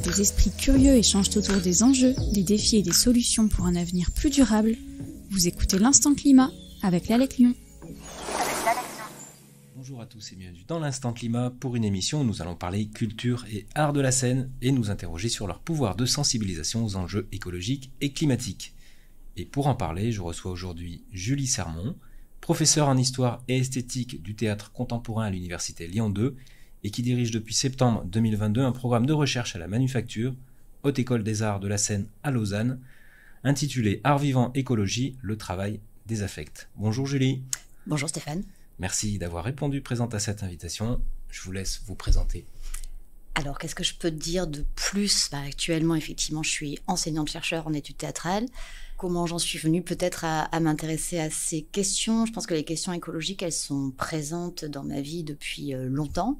Des esprits curieux échangent autour des enjeux, des défis et des solutions pour un avenir plus durable. Vous écoutez l'Instant Climat avec l'Alec Lyon. Bonjour à tous et bienvenue dans l'Instant Climat pour une émission où nous allons parler culture et art de la scène et nous interroger sur leur pouvoir de sensibilisation aux enjeux écologiques et climatiques. Et pour en parler, je reçois aujourd'hui Julie Sermon, professeure en histoire et esthétique du théâtre contemporain à l'université Lyon 2 et qui dirige depuis septembre 2022 un programme de recherche à la Manufacture, Haute École des Arts de la Seine à Lausanne, intitulé Art vivant écologie, le travail des affects. Bonjour Julie. Bonjour Stéphane. Merci d'avoir répondu présente à cette invitation. Je vous laisse vous présenter. Alors, qu'est-ce que je peux te dire de plus ? Actuellement, effectivement, je suis enseignante-chercheur en études théâtrales. Comment j'en suis venue peut-être à m'intéresser à ces questions ? Je pense que les questions écologiques, elles sont présentes dans ma vie depuis longtemps.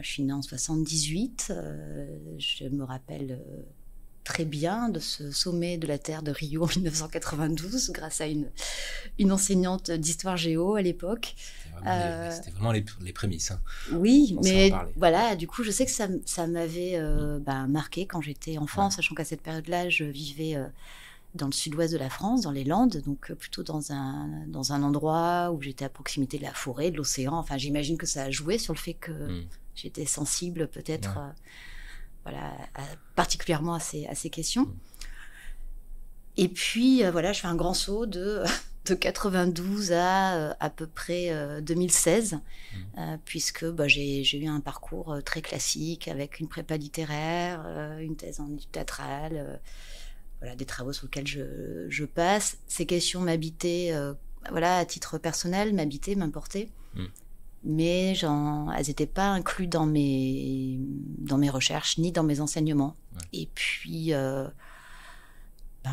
Je suis née en 78. Je me rappelle très bien de ce sommet de la Terre de Rio en 1992, grâce à une enseignante d'histoire géo à l'époque. C'était vraiment les prémices. Hein. Oui, mais voilà, du coup, je sais que ça m'avait marqué quand j'étais enfant, sachant qu'à cette période-là, je vivais dans le sud-ouest de la France, dans les Landes, donc plutôt dans un endroit où j'étais à proximité de la forêt, de l'océan. Enfin, j'imagine que ça a joué sur le fait que j'étais sensible peut-être particulièrement à ces questions. Et puis, je fais un grand saut de 92 à peu près 2016, puisque j'ai eu un parcours très classique avec une prépa littéraire, une thèse en études théâtrales, des travaux sur lesquels je passe. Ces questions m'habitaient, à titre personnel, m'importaient. Mais elles n'étaient pas incluses dans mes recherches ni dans mes enseignements. Ouais. Et puis,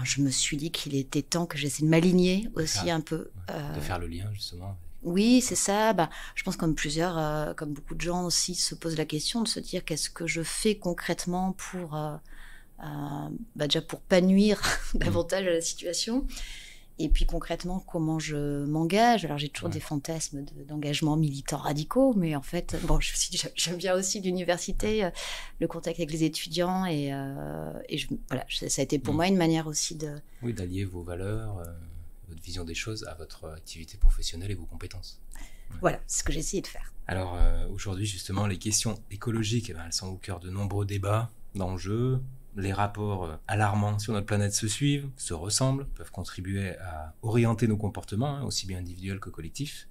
je me suis dit qu'il était temps que j'essaie de m'aligner aussi un peu. De faire le lien, justement. Oui, c'est ça. Je pense comme beaucoup de gens aussi se posent la question de se dire qu'est-ce que je fais concrètement pour déjà pour pas nuire davantage à la situation. Et puis concrètement, comment je m'engage ? Alors j'ai toujours des fantasmes d'engagement militant radicaux, mais en fait, j'aime bien aussi l'université, le contact avec les étudiants, et ça a été pour moi une manière aussi d'allier vos valeurs, votre vision des choses à votre activité professionnelle et vos compétences. Voilà, c'est ce que j'ai essayé de faire. Alors aujourd'hui, justement, les questions écologiques, elles sont au cœur de nombreux débats, d'enjeux. Les rapports alarmants sur notre planète se suivent, se ressemblent, peuvent contribuer à orienter nos comportements, aussi bien individuels que collectifs.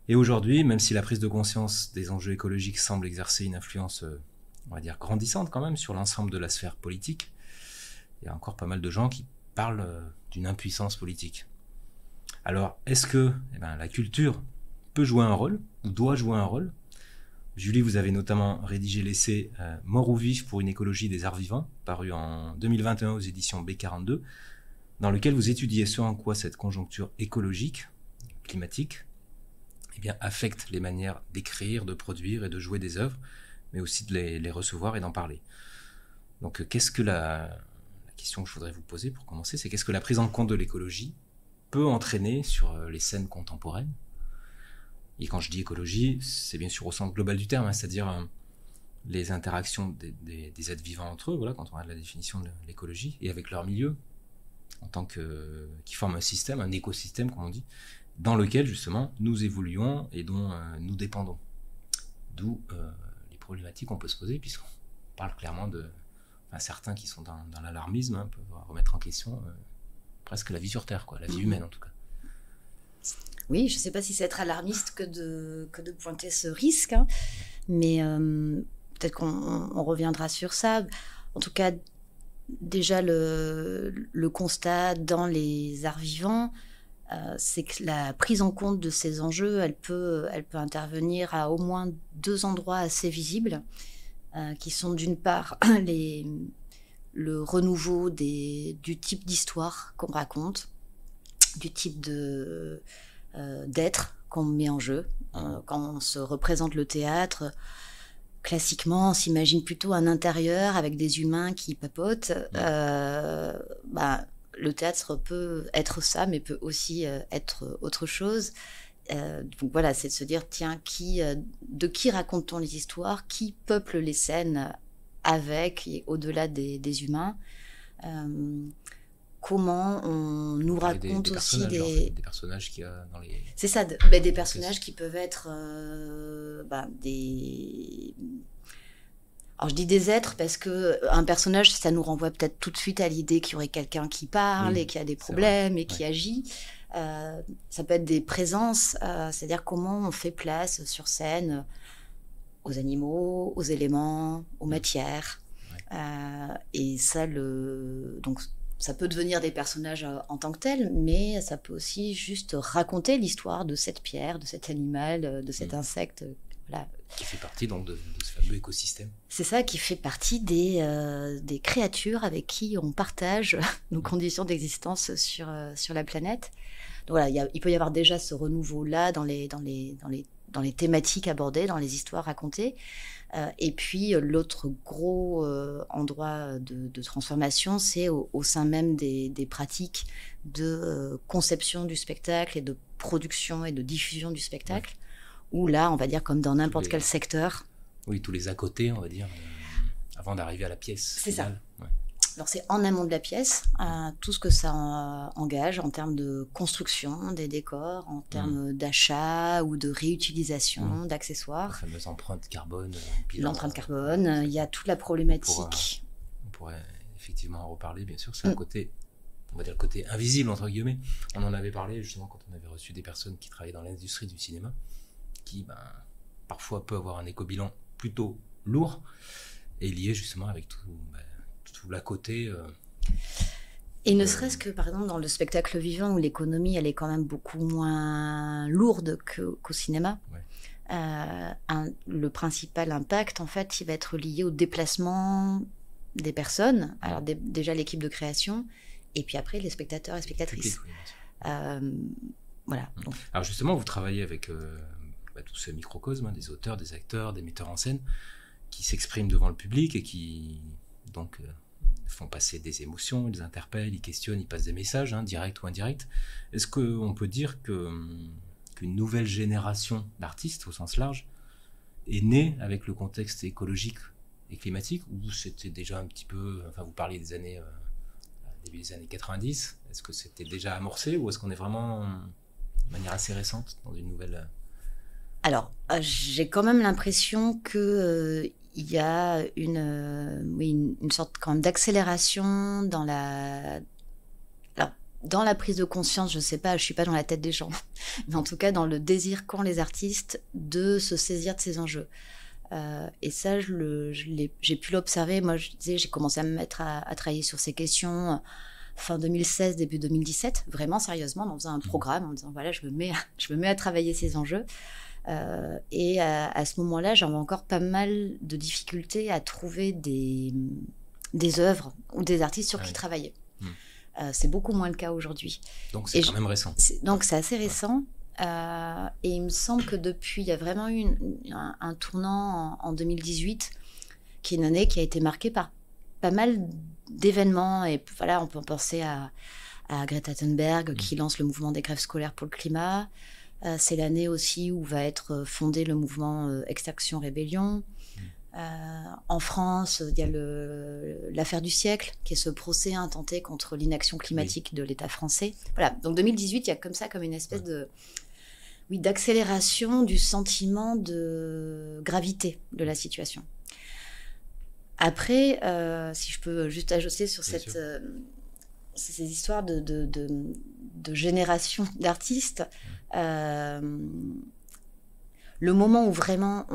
Et aujourd'hui, même si la prise de conscience des enjeux écologiques semble exercer une influence, grandissante quand même sur l'ensemble de la sphère politique, il y a encore pas mal de gens qui parlent d'une impuissance politique. Alors, est-ce que la culture peut jouer un rôle, ou doit jouer un rôle ? Julie, vous avez notamment rédigé l'essai « Mort ou vif pour une écologie des arts vivants », paru en 2021 aux éditions B42, dans lequel vous étudiez ce en quoi cette conjoncture écologique, climatique, affecte les manières d'écrire, de produire et de jouer des œuvres, mais aussi de les recevoir et d'en parler. Donc, la question que je voudrais vous poser pour commencer, c'est qu'est-ce que la prise en compte de l'écologie peut entraîner sur les scènes contemporaines ? Et quand je dis écologie, c'est bien sûr au sens global du terme, c'est-à-dire les interactions des êtres vivants entre eux, quand on regarde la définition de l'écologie, et avec leur milieu, qui forment un système, un écosystème, comme on dit, dans lequel justement nous évoluons et dont nous dépendons. D'où les problématiques qu'on peut se poser, puisqu'on parle clairement de certains qui sont dans l'alarmisme, peuvent remettre en question presque la vie sur Terre, la vie humaine en tout cas. Oui, je ne sais pas si c'est être alarmiste que de pointer ce risque, mais peut-être qu'on reviendra sur ça. En tout cas, déjà le constat dans les arts vivants, c'est que la prise en compte de ces enjeux, elle peut intervenir à au moins deux endroits assez visibles, qui sont d'une part le renouveau du type d'histoire qu'on raconte, du type d'être qu'on met en jeu. Quand on se représente le théâtre, classiquement, on s'imagine plutôt un intérieur avec des humains qui papotent. Le théâtre peut être ça, mais peut aussi être autre chose. Donc voilà, c'est de se dire, tiens, de qui raconte-t-on les histoires ? Qui peuple les scènes avec et au-delà des humains. Comment on nous raconte aussi des personnages qu'il y a dans les... C'est ça, des personnages qui peuvent être des... Alors je dis des êtres parce qu'un personnage, ça nous renvoie peut-être tout de suite à l'idée qu'il y aurait quelqu'un qui parle et qui a des problèmes et qui agit. Ça peut être des présences, c'est-à-dire comment on fait place sur scène aux animaux, aux éléments, aux matières. Et ça, donc, ça peut devenir des personnages en tant que tels, mais ça peut aussi juste raconter l'histoire de cette pierre, de cet animal, de cet insecte. Voilà. Qui fait partie donc de ce fameux écosystème. C'est ça, qui fait partie des créatures avec qui on partage nos conditions d'existence sur la planète. Donc voilà, il peut y avoir déjà ce renouveau-là dans les thématiques abordées, dans les histoires racontées. Et puis l'autre gros endroit de transformation, c'est au sein même des pratiques de conception du spectacle et de production et de diffusion du spectacle, où là, on va dire comme dans n'importe quel secteur. Oui, tous les à côté, on va dire, avant d'arriver à la pièce. C'est ça. Alors c'est en amont de la pièce, tout ce que ça engage en termes de construction des décors, en termes d'achat ou de réutilisation d'accessoires. La fameuse empreinte carbone. L'empreinte carbone, il y a toute la problématique. On pourrait effectivement en reparler, bien sûr. C'est un côté, on va dire le côté invisible, entre guillemets. On en avait parlé justement quand on avait reçu des personnes qui travaillaient dans l'industrie du cinéma, qui parfois peut avoir un éco-bilan plutôt lourd et lié justement avec tout l'à côté. Et ne serait-ce que, par exemple, dans le spectacle vivant, où l'économie, elle est quand même beaucoup moins lourde qu'au cinéma, le principal impact, en fait, il va être lié au déplacement des personnes. Alors déjà l'équipe de création, et puis après les spectateurs et spectatrices. Voilà. Donc. Alors justement, vous travaillez avec tout ce microcosme, des auteurs, des acteurs, des metteurs en scène, qui s'expriment devant le public et qui, donc... font passer des émotions, ils les interpellent, ils questionnent, ils passent des messages, directs ou indirects. Est-ce qu'on peut dire qu'une nouvelle génération d'artistes, au sens large, est née avec le contexte écologique et climatique, ou c'était déjà un petit peu... Enfin, vous parliez des années... début des années 90, est-ce que c'était déjà amorcé, ou est-ce qu'on est vraiment de manière assez récente dans une nouvelle... Alors, j'ai quand même l'impression que... il y a une sorte quand même d'accélération dans la prise de conscience, je ne sais pas, je ne suis pas dans la tête des gens, mais en tout cas dans le désir qu'ont les artistes de se saisir de ces enjeux. Et ça, j'ai pu l'observer. Moi, je disais, j'ai commencé à me mettre à travailler sur ces questions fin 2016, début 2017, vraiment sérieusement, en faisant un programme, en disant, voilà, je me mets à travailler ces enjeux. Et à ce moment-là, j'avais encore pas mal de difficultés à trouver des œuvres ou des artistes sur qui travailler. C'est beaucoup moins le cas aujourd'hui. Donc c'est quand même récent. Donc c'est assez récent. Et il me semble que depuis, il y a vraiment eu un tournant en 2018, qui est une année qui a été marquée par pas mal d'événements. Et voilà, on peut penser à Greta Thunberg qui lance le mouvement des grèves scolaires pour le climat. C'est l'année aussi où va être fondé le mouvement Extinction Rébellion. En France, il y a l'affaire du siècle, qui est ce procès intenté contre l'inaction climatique de l'État français. Voilà, donc 2018, il y a comme ça, comme une espèce d'accélération du sentiment de gravité de la situation. Après, si je peux juste ajouter sur ces histoires de génération d'artistes, le moment où vraiment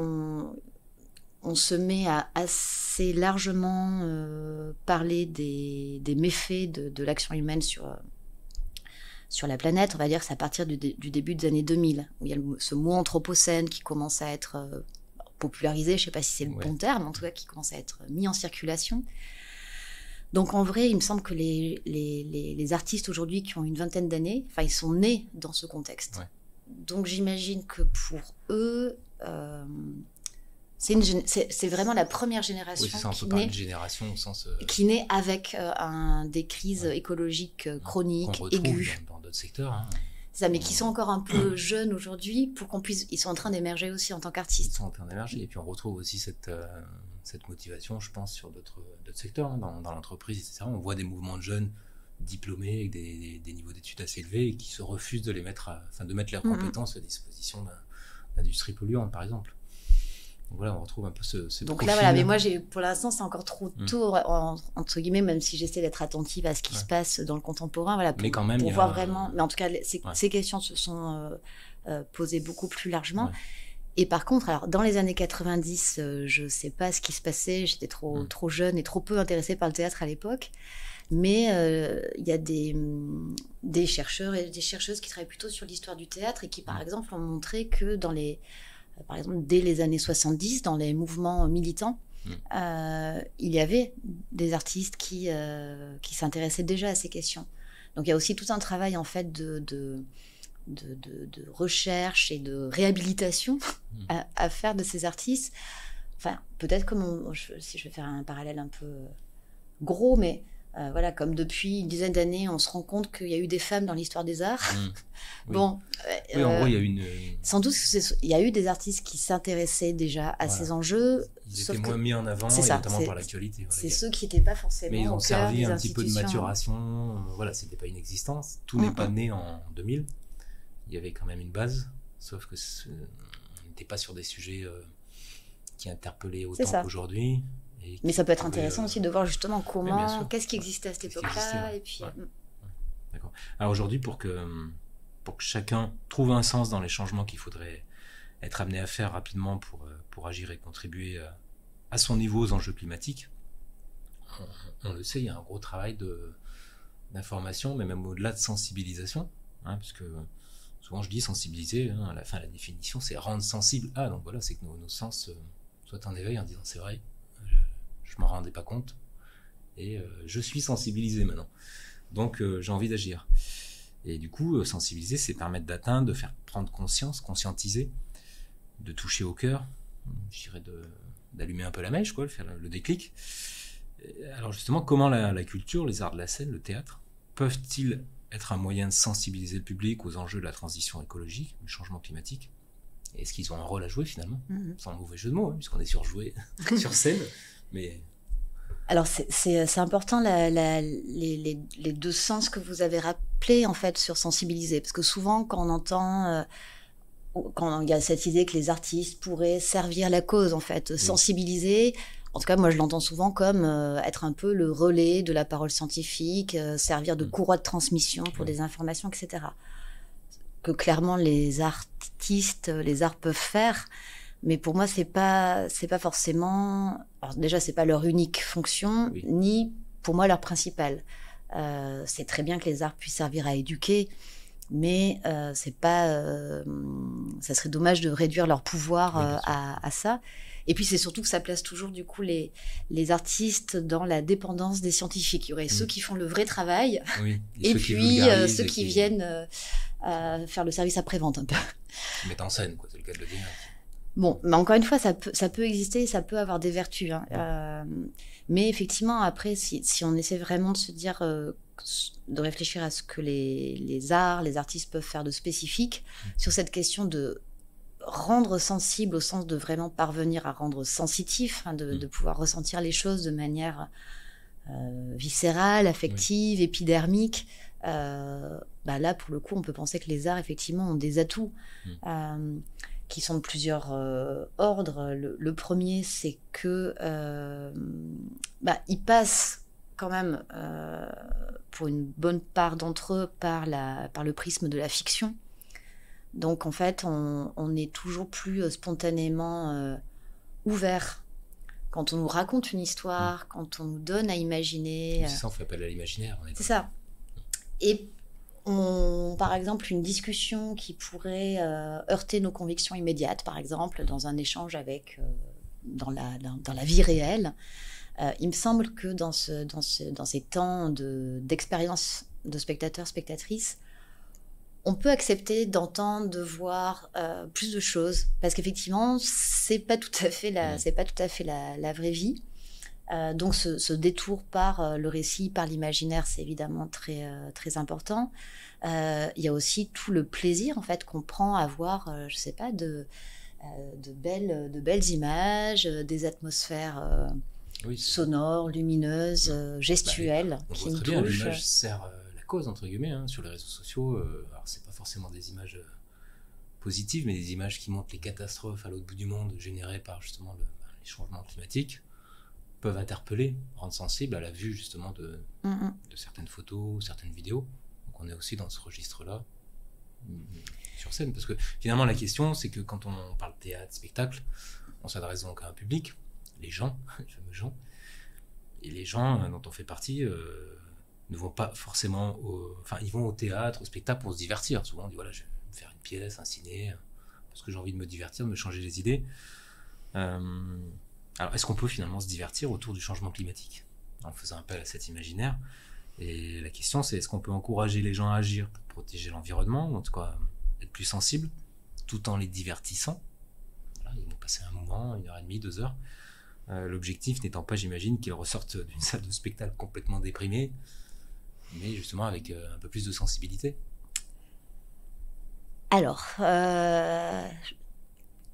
on se met à assez largement parler des méfaits de l'action humaine sur la planète, on va dire que c'est à partir du début des années 2000, où il y a ce mot anthropocène qui commence à être popularisé, je ne sais pas si c'est le bon terme, en tout cas qui commence à être mis en circulation. Donc en vrai, il me semble que les artistes aujourd'hui qui ont une vingtaine d'années, enfin ils sont nés dans ce contexte. Ouais. Donc j'imagine que pour eux, c'est vraiment la première génération qui naît avec des crises écologiques chroniques, aiguës. Dans d'autres secteurs. C'est ça, mais qui sont encore un peu jeunes aujourd'hui pour qu'on puisse... Ils sont en train d'émerger aussi en tant qu'artistes. Ils sont en train d'émerger. Et puis on retrouve aussi cette motivation, je pense, sur d'autres secteurs, hein, dans l'entreprise, etc. On voit des mouvements de jeunes diplômés avec des niveaux d'études assez élevés et qui se refusent de de mettre leurs compétences à disposition d'industries polluantes, par exemple. Donc voilà, on retrouve un peu ce Donc profil. là, voilà, mais moi, pour l'instant, c'est encore trop tôt, entre guillemets, même si j'essaie d'être attentive à ce qui se passe dans le contemporain, voilà, mais quand même, pour voir vraiment... Mais en tout cas, ces questions se sont posées beaucoup plus largement. Ouais. Et par contre, alors, dans les années 90, je ne sais pas ce qui se passait, j'étais trop jeune et trop peu intéressée par le théâtre à l'époque, mais il y a des chercheurs et des chercheuses qui travaillent plutôt sur l'histoire du théâtre et qui, par exemple, ont montré que par exemple, dès les années 70, dans les mouvements militants, il y avait des artistes qui s'intéressaient déjà à ces questions. Donc il y a aussi tout un travail en fait de recherche et de réhabilitation à faire de ces artistes. Enfin, peut-être si je vais faire un parallèle un peu gros, mais voilà, comme depuis une dizaine d'années, on se rend compte qu'il y a eu des femmes dans l'histoire des arts. Oui. Bon, oui, en gros, il y a eu sans doute, il y a eu des artistes qui s'intéressaient déjà à ces enjeux. Ils étaient moins mis en avant, notamment par l'actualité. Voilà, c'est ceux qui n'étaient pas forcément. Mais ils ont au cœur servi des un petit peu de institutions. maturation. Voilà, c'était pas inexistant. Tout n'est pas né en 2000. Il y avait quand même une base, sauf que on n'était pas sur des sujets qui interpellaient autant qu'aujourd'hui. Mais ça peut être intéressant aussi de voir justement qu'est-ce qui existait à cette époque-là. Ouais. Et puis, D'accord. Alors aujourd'hui, pour que chacun trouve un sens dans les changements qu'il faudrait être amené à faire rapidement pour agir et contribuer à son niveau aux enjeux climatiques, on le sait, il y a un gros travail d'information, mais même au-delà de sensibilisation, hein, parce que souvent je dis sensibiliser, hein, à la fin la définition c'est rendre sensible. Donc voilà, c'est que nos sens soient en éveil en disant c'est vrai, je m'en rendais pas compte et je suis sensibilisé maintenant, donc j'ai envie d'agir. Et du coup, sensibiliser, c'est permettre d'atteindre, de faire prendre conscience, conscientiser, de toucher au cœur, je dirais d'allumer un peu la mèche, quoi, de faire le déclic. Alors justement, comment la culture, les arts de la scène, le théâtre, peuvent-ils être un moyen de sensibiliser le public aux enjeux de la transition écologique, du changement climatique? Est-ce qu'ils ont un rôle à jouer finalement, sans mauvais jeu de mots, hein, puisqu'on est surjoué sur scène, mais... Alors c'est important les deux sens que vous avez rappelés en fait sur sensibiliser, parce que souvent quand on entend quand il y a cette idée que les artistes pourraient servir la cause en fait, sensibiliser, en tout cas moi je l'entends souvent comme être un peu le relais de la parole scientifique, servir de courroie de transmission pour des informations, etc. Que clairement les artistes, les arts peuvent faire. Mais pour moi, c'est pas forcément... Alors déjà, c'est pas leur unique fonction, ni pour moi leur principale. C'est très bien que les arts puissent servir à éduquer, mais c'est pas... ça serait dommage de réduire leur pouvoir à ça. Et puis, c'est surtout que ça place toujours, du coup, les artistes dans la dépendance des scientifiques. Il y aurait ceux qui font le vrai travail, et puis ceux qui viennent faire le service après-vente, un peu. Qui mettent en scène, quoi, c'est le cas de le dire. Bon, mais encore une fois, ça peut exister, ça peut avoir des vertus. Hein. Mais effectivement, après, si on essaie vraiment de se dire, de réfléchir à ce que les arts, les artistes peuvent faire de spécifique, sur cette question de rendre sensible au sens de vraiment parvenir à rendre sensitif, hein, de pouvoir ressentir les choses de manière viscérale, affective, épidermique. Là, pour le coup, on peut penser que les arts, effectivement, ont des atouts. Qui sont de plusieurs ordres. Le premier, c'est que ils passent quand même, pour une bonne part d'entre eux, par le prisme de la fiction. Donc, en fait, on est toujours plus spontanément ouvert. Quand on nous raconte une histoire, quand on nous donne à imaginer... C'est ça, on fait appel à l'imaginaire. C'est ça. Et par exemple, une discussion qui pourrait heurter nos convictions immédiates, par exemple, dans un échange dans la vie réelle, il me semble que dans ces temps d'expérience de spectateurs, spectatrices, on peut accepter d'entendre, de voir plus de choses, parce qu'effectivement, c'est pas tout à fait la vraie vie. Donc ce détour par le récit, par l'imaginaire, c'est évidemment très, très important. Il y a aussi tout le plaisir en fait qu'on prend à voir, je sais pas, de belles images, des atmosphères sonores, lumineuses, gestuelles, on qui voit nous très bien, touchent. l'image sert la cause, entre guillemets, hein, sur les réseaux sociaux. Alors, c'est pas forcément des images positives, mais des images qui montrent les catastrophes à l'autre bout du monde générées par justement les changements climatiques peuvent interpeller, rendre sensible à la vue justement de certaines photos, certaines vidéos. Donc on est aussi dans ce registre-là, sur scène. Parce que finalement, la question, c'est que quand on parle théâtre, spectacle, on s'adresse donc à un public, les gens, les fameux gens. Et les gens dont on fait partie ne vont pas forcément ils vont au théâtre, au spectacle pour se divertir. Souvent, on dit voilà, je vais me faire une pièce, un ciné, parce que j'ai envie de me divertir, de me changer les idées. Alors, est-ce qu'on peut finalement se divertir autour du changement climatique en faisant appel à cet imaginaire? Et la question, c'est est-ce qu'on peut encourager les gens à agir pour protéger l'environnement, ou en tout cas être plus sensibles, tout en les divertissant? Voilà, ils vont passer un moment, 1h30, 2 heures. L'objectif n'étant pas, j'imagine, qu'ils ressortent d'une salle de spectacle complètement déprimés, mais justement avec un peu plus de sensibilité. Alors, je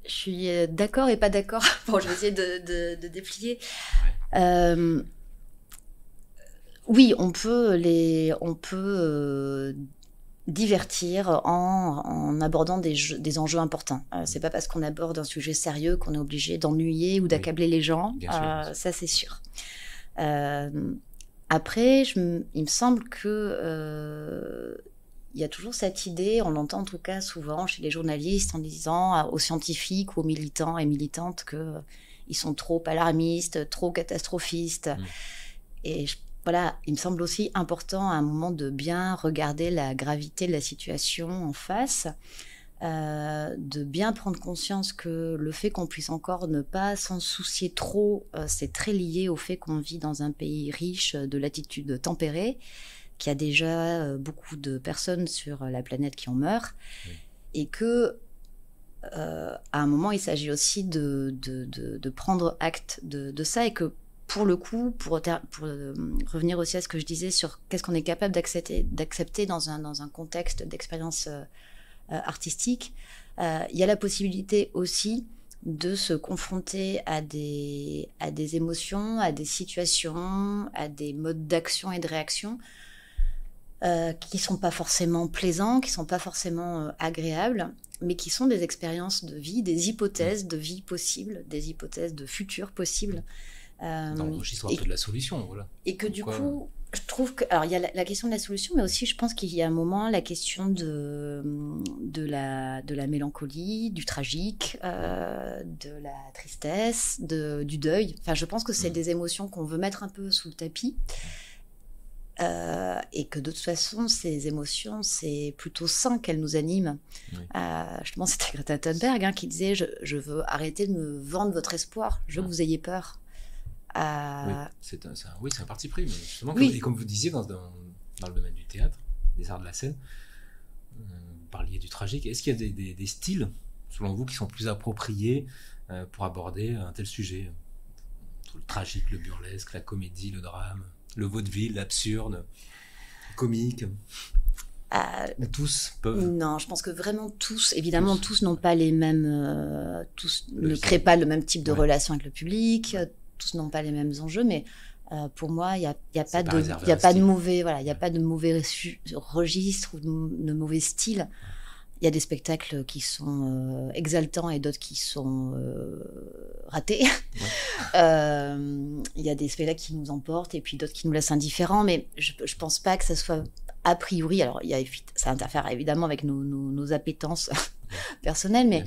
suis d'accord et pas d'accord. Bon, je vais essayer de déplier. Oui, on peut divertir en abordant des enjeux importants. C'est pas parce qu'on aborde un sujet sérieux qu'on est obligé d'ennuyer ou d'accabler les gens. Ça, c'est sûr. Après, il me semble que il y a toujours cette idée, on l'entend en tout cas souvent chez les journalistes en disant aux scientifiques ou aux militants et militantes qu'ils sont trop alarmistes, trop catastrophistes. Et voilà, il me semble aussi important à un moment de bien regarder la gravité de la situation en face, de bien prendre conscience que le fait qu'on puisse encore ne pas s'en soucier trop, c'est très lié au fait qu'on vit dans un pays riche de latitude tempérée, qu'il y a déjà beaucoup de personnes sur la planète qui en meurent, et que à un moment, il s'agit aussi de prendre acte de ça, et que pour le coup, pour revenir aussi à ce que je disais sur qu'est-ce qu'on est capable d'accepter dans un contexte d'expérience artistique, il y a la possibilité aussi de se confronter à des émotions, à des situations, à des modes d'action et de réaction qui sont pas forcément plaisants, qui sont pas forcément agréables, mais qui sont des expériences de vie, des hypothèses de vie possibles, des hypothèses de futur possibles. Dans le registre un peu de la solution, voilà. Et que du coup, je trouve que... Alors, il y a la question de la solution, mais aussi, je pense qu'il y a un moment la question de la mélancolie, du tragique, de la tristesse, du deuil. Enfin, je pense que c'est des émotions qu'on veut mettre un peu sous le tapis. Et que de toute façon, ces émotions, c'est plutôt sain qu'elles nous animent. Justement, c'était Greta Thunberg qui disait je veux arrêter de me vendre votre espoir, je veux que vous ayez peur. C'est un parti pris, mais justement, comme vous disiez, dans le domaine du théâtre, des arts de la scène, vous parliez du tragique. Est-ce qu'il y a des styles, selon vous, qui sont plus appropriés pour aborder un tel sujet, entre le tragique, le burlesque, la comédie, le drame, le vaudeville, l'absurde, le comique? Tous peuvent. Non, je pense que vraiment tous, évidemment, tous n'ont pas les mêmes, tous ne créent pas le même type de relation avec le public, tous n'ont pas les mêmes enjeux, mais pour moi, il n'y a pas de mauvais, voilà, il y a pas de mauvais registre ou de mauvais style. Il y a des spectacles qui sont exaltants et d'autres qui sont ratés. Il y a des spectacles qui nous emportent et puis d'autres qui nous laissent indifférents, mais je ne pense pas que ça soit a priori. Alors, ça interfère évidemment avec nos appétences personnelles, mais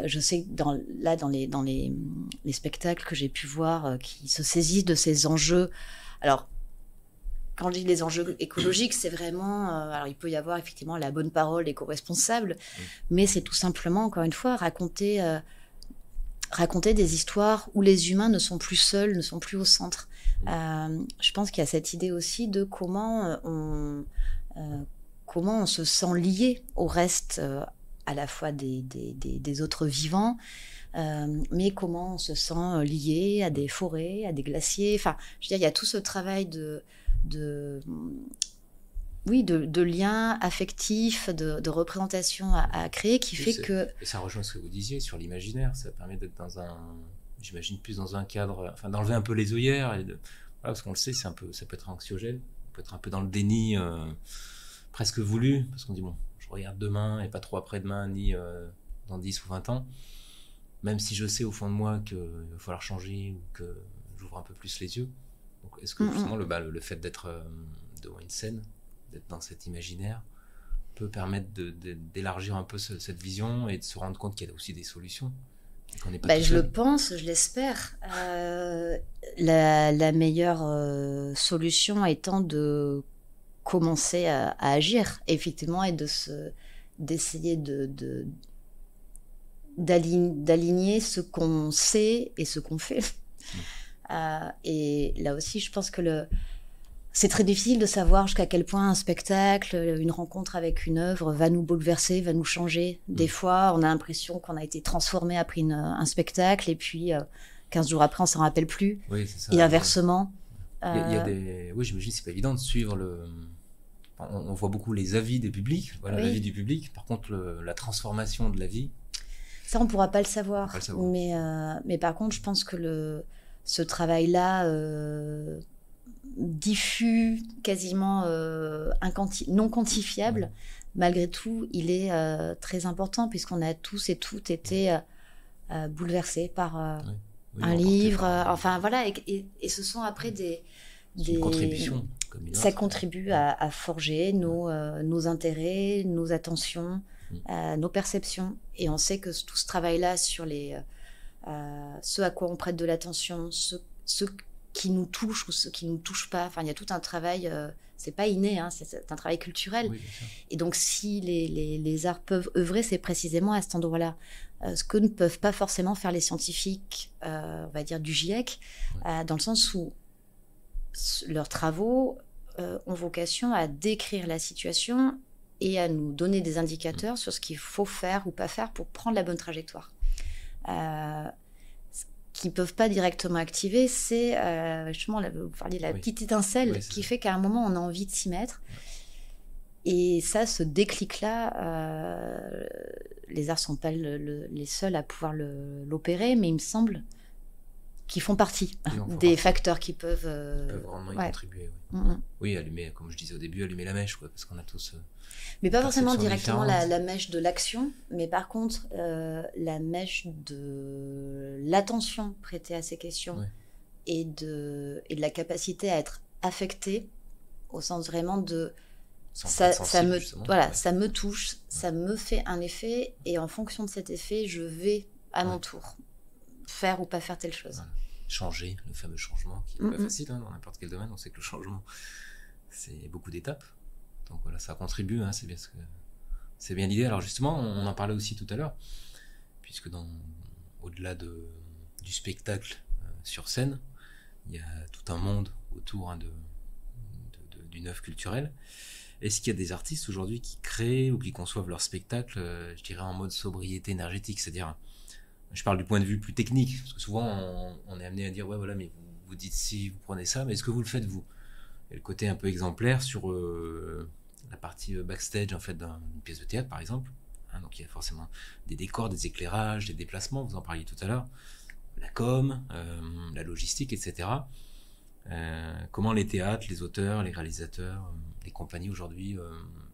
je sais que dans les spectacles que j'ai pu voir qui se saisissent de ces enjeux. Alors, quand je dis les enjeux écologiques, c'est vraiment... alors, il peut y avoir effectivement la bonne parole éco-responsable, mais c'est tout simplement, encore une fois, raconter des histoires où les humains ne sont plus seuls, ne sont plus au centre. Je pense qu'il y a cette idée aussi de comment on se sent lié au reste à la fois des autres vivants, mais comment on se sent lié à des forêts, à des glaciers. Enfin, je veux dire, il y a tout ce travail de lien affectif, de représentation à créer qui fait que... Et ça rejoint ce que vous disiez sur l'imaginaire. Ça permet d'être j'imagine plus dans un cadre, enfin d'enlever un peu les œillères. Voilà, parce qu'on le sait, ça peut être anxiogène. On peut être un peu dans le déni presque voulu. Parce qu'on dit, bon, je regarde demain et pas trop après-demain, ni dans 10 ou 20 ans. Même si je sais au fond de moi qu'il va falloir changer ou que j'ouvre un peu plus les yeux. Donc est-ce que justement le fait d'être devant une scène, d'être dans cet imaginaire, peut permettre d'élargir un peu cette vision et de se rendre compte qu'il y a aussi des solutions qu'on n'est pas je le pense, je l'espère. La meilleure solution étant de commencer à agir, effectivement, et d'essayer d'aligner ce qu'on sait et ce qu'on fait. Et là aussi, je pense que c'est très difficile de savoir jusqu'à quel point un spectacle, une rencontre avec une œuvre va nous bouleverser, va nous changer. Des fois, on a l'impression qu'on a été transformé après un spectacle, et puis 15 jours après, on s'en rappelle plus. Oui, c'est ça. Et inversement. Il y a oui, j'imagine que c'est pas évident de suivre on voit beaucoup les avis des publics, voilà, l'avis du public. Par contre, la transformation de la vie... Ça, on ne pourra pas le savoir. Mais par contre, je pense que ce travail-là, diffus, quasiment non quantifiable, malgré tout, il est très important, puisqu'on a tous et toutes été bouleversés par un livre. Enfin, voilà. Et ce sont après une contribution. Ça contribue à forger nos intérêts, nos attentions, nos perceptions. Et on sait que tout ce travail-là sur ce à quoi on prête de l'attention, ce qui nous touche ou ce qui ne nous touche pas, enfin, il y a tout un travail, c'est pas inné, hein, c'est un travail culturel. Oui, et donc, si les arts peuvent œuvrer, c'est précisément à cet endroit-là. Ce que ne peuvent pas forcément faire les scientifiques, on va dire du GIEC, dans le sens où leurs travaux ont vocation à décrire la situation et à nous donner des indicateurs sur ce qu'il faut faire ou pas faire pour prendre la bonne trajectoire. Ce qu'ils ne peuvent pas directement activer, c'est justement, vous parliez de la petite étincelle qui fait qu'à un moment, on a envie de s'y mettre. Et ça, ce déclic-là, les arts ne sont pas les seuls à pouvoir l'opérer, mais il me semble qui font partie des facteurs qui peuvent vraiment y contribuer. Oui, allumer, comme je disais au début, allumer la mèche, parce qu'on a tous... mais pas forcément directement la mèche de l'action, mais par contre, la mèche de l'attention prêtée à ces questions et de la capacité à être affecté, au sens vraiment de... Ça me touche, ça me fait un effet, et en fonction de cet effet, je vais à mon tour faire ou pas faire telle chose. Voilà. Changer, le fameux changement qui n'est pas facile dans n'importe quel domaine. On sait que le changement, c'est beaucoup d'étapes. Donc voilà, ça contribue, c'est bien l'idée. Alors justement, on en parlait aussi tout à l'heure, puisque au-delà du spectacle sur scène, il y a tout un monde autour d'une œuvre culturelle. Est-ce qu'il y a des artistes aujourd'hui qui créent ou qui conçoivent leur spectacle, je dirais, en mode sobriété énergétique, c'est-à-dire... Je parle du point de vue plus technique, parce que souvent on est amené à dire mais vous dites si, vous prenez ça, mais est-ce que vous le faites vous? Et le côté un peu exemplaire sur la partie backstage en fait d'une pièce de théâtre par exemple, donc il y a forcément des décors, des éclairages, des déplacements, vous en parliez tout à l'heure, la com, la logistique, etc. Comment les théâtres, les auteurs, les réalisateurs, les compagnies aujourd'hui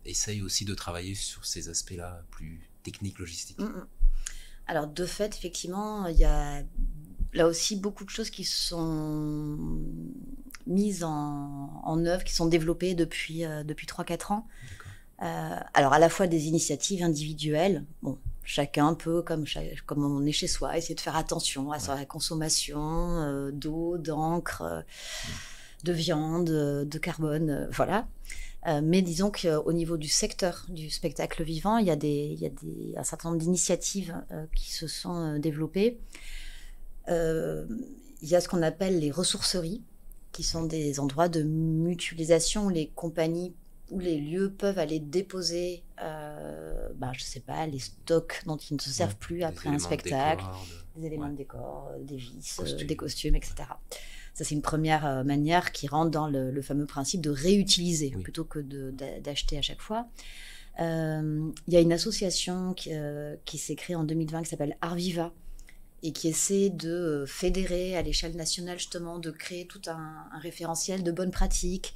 essayent aussi de travailler sur ces aspects-là plus techniques, logistiques? Alors, de fait, effectivement, il y a là aussi beaucoup de choses qui sont mises en œuvre, qui sont développées depuis 3-4 ans. Alors, à la fois des initiatives individuelles. Bon, chacun peut, comme on est chez soi, essayer de faire attention à sa consommation d'eau, d'encre, de viande, de carbone, voilà. Mais disons qu'au niveau du secteur du spectacle vivant, il y a un certain nombre d'initiatives qui se sont développées. Il y a ce qu'on appelle les ressourceries, qui sont des endroits de mutualisation où les compagnies, où les lieux peuvent aller déposer je sais pas, les stocks dont ils ne se servent plus après un spectacle, des éléments de décor, des vis, des costumes, etc. Ça, c'est une première manière qui rentre dans le fameux principe de réutiliser plutôt que d'acheter à chaque fois. Il y a une association qui s'est créée en 2020 qui s'appelle Arviva et qui essaie de fédérer à l'échelle nationale justement, de créer tout un référentiel de bonnes pratiques,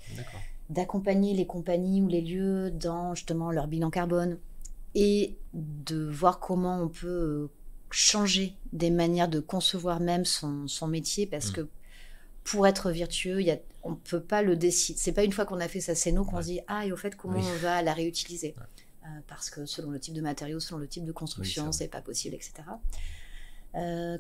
d'accompagner les compagnies ou les lieux dans justement leur bilan carbone et de voir comment on peut changer des manières de concevoir même son métier parce que pour être vertueux, on ne peut pas le décider. C'est pas une fois qu'on a fait sa scéno qu'on se dit « Ah, et au fait, comment on va la réutiliser ?» Parce que selon le type de matériaux, selon le type de construction, c'est pas possible, etc.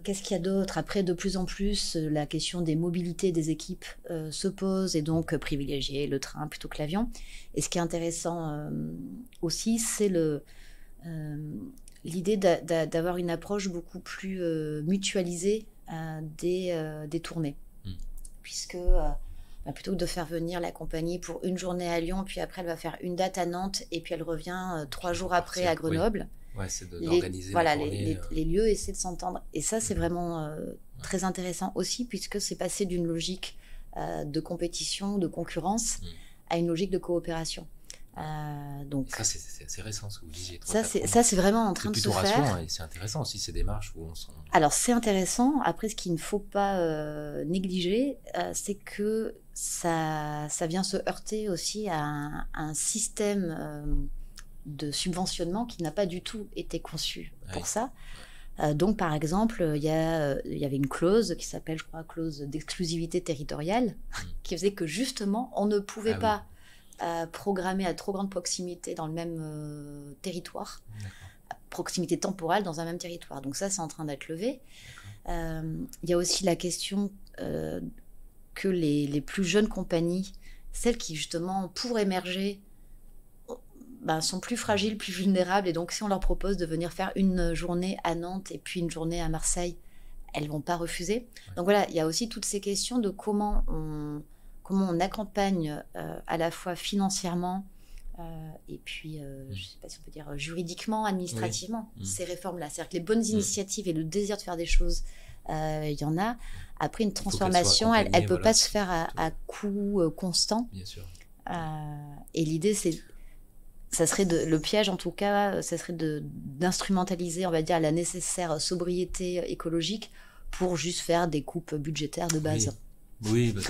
Qu'est-ce qu'il y a d'autre ? Après, de plus en plus, la question des mobilités des équipes se pose et donc privilégier le train plutôt que l'avion. Et ce qui est intéressant aussi, c'est l'idée d'avoir une approche beaucoup plus mutualisée des tournées. Puisque plutôt que de faire venir la compagnie pour une journée à Lyon, puis après elle va faire une date à Nantes, et puis elle revient 3 jours après à Grenoble. C'est d'organiser la tournée. Les lieux essaient de s'entendre. Et ça, c'est vraiment très intéressant aussi, puisque c'est passé d'une logique de compétition, de concurrence, à une logique de coopération. Donc, ça, c'est assez récent, ce que vous disiez. Ça, c'est vraiment en train de se faire. Et c'est intéressant aussi, ces démarches où on s'en... Alors, c'est intéressant. Après, ce qu'il ne faut pas négliger, c'est que ça vient se heurter aussi à un système de subventionnement qui n'a pas du tout été conçu pour ça. Donc, par exemple, il y avait une clause qui s'appelle, je crois, clause d'exclusivité territoriale, qui faisait que justement, on ne pouvait pas programmer à trop grande proximité dans le même territoire, proximité temporelle dans un même territoire. Donc ça, c'est en train d'être levé. Il y a aussi la question que les plus jeunes compagnies, celles qui justement, pour émerger, sont plus fragiles, plus vulnérables. Et donc, si on leur propose de venir faire une journée à Nantes et puis une journée à Marseille, elles ne vont pas refuser. Donc voilà, il y a aussi toutes ces questions de comment on accompagne à la fois financièrement et puis, je ne sais pas si on peut dire juridiquement, administrativement, ces réformes-là. C'est-à-dire que les bonnes initiatives et le désir de faire des choses, il y en a. Après, une transformation, elle ne peut pas se faire à coût constant. Bien sûr. Et l'idée, ça serait le piège, en tout cas, ça serait d'instrumentaliser, on va dire, la nécessaire sobriété écologique pour juste faire des coupes budgétaires de base. Oui, parce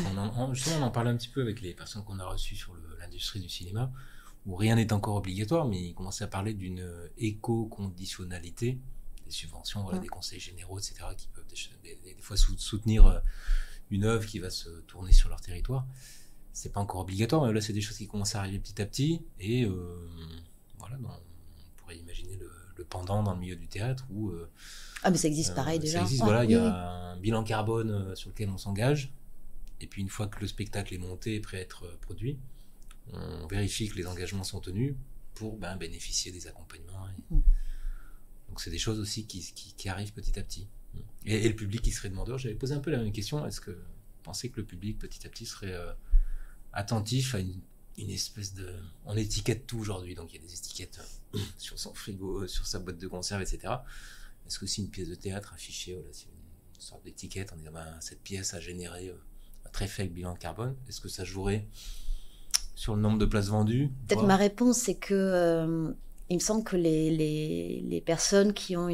justement, on en parlait un petit peu avec les personnes qu'on a reçues sur l'industrie du cinéma, où rien n'est encore obligatoire, mais ils commençaient à parler d'une éco-conditionnalité, des subventions, des conseils généraux, etc., qui peuvent des fois soutenir une œuvre qui va se tourner sur leur territoire. C'est pas encore obligatoire, mais là, c'est des choses qui commencent à arriver petit à petit, et on pourrait imaginer le pendant dans le milieu du théâtre, où... mais ça existe pareil déjà. Ça existe, il y a un bilan carbone sur lequel on s'engage. Et puis une fois que le spectacle est monté et prêt à être produit, on vérifie que les engagements sont tenus pour bénéficier des accompagnements. Donc c'est des choses aussi qui arrivent petit à petit. Et le public qui serait demandeur, j'avais posé un peu la même question, est-ce que vous pensez que le public petit à petit serait attentif à une espèce de... On étiquette tout aujourd'hui, donc il y a des étiquettes sur son frigo, sur sa boîte de conserve, etc. Est-ce que si une pièce de théâtre affichée, c'est une sorte d'étiquette en disant cette pièce a généré un très faible bilan carbone, est-ce que ça jouerait sur le nombre de places vendues? Peut-être ma réponse, c'est que il me semble que les personnes qui ont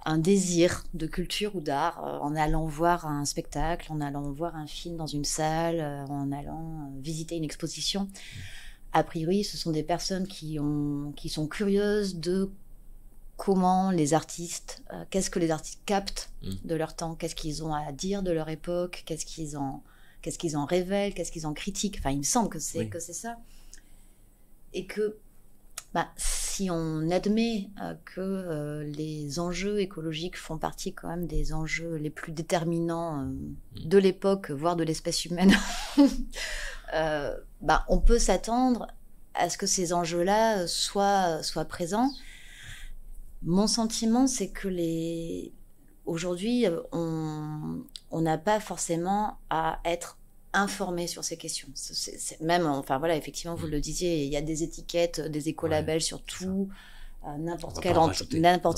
un désir de culture ou d'art, en allant voir un spectacle, en allant voir un film dans une salle, en allant visiter une exposition, a priori, ce sont des personnes qui sont curieuses de comment les artistes, qu'est-ce que les artistes captent de leur temps, qu'est-ce qu'ils ont à dire de leur époque, qu'est-ce qu'ils en révèlent, qu'est-ce qu'ils en critiquent. Enfin, il me semble que c'est ça. Et que si on admet que les enjeux écologiques font partie quand même des enjeux les plus déterminants de l'époque, voire de l'espèce humaine, on peut s'attendre à ce que ces enjeux-là soient présents. Mon sentiment, c'est que aujourd'hui, on n'a pas forcément à être informés sur ces questions. Même, enfin voilà, effectivement, vous le disiez, il y a des étiquettes, des écolabels sur tout. N'importe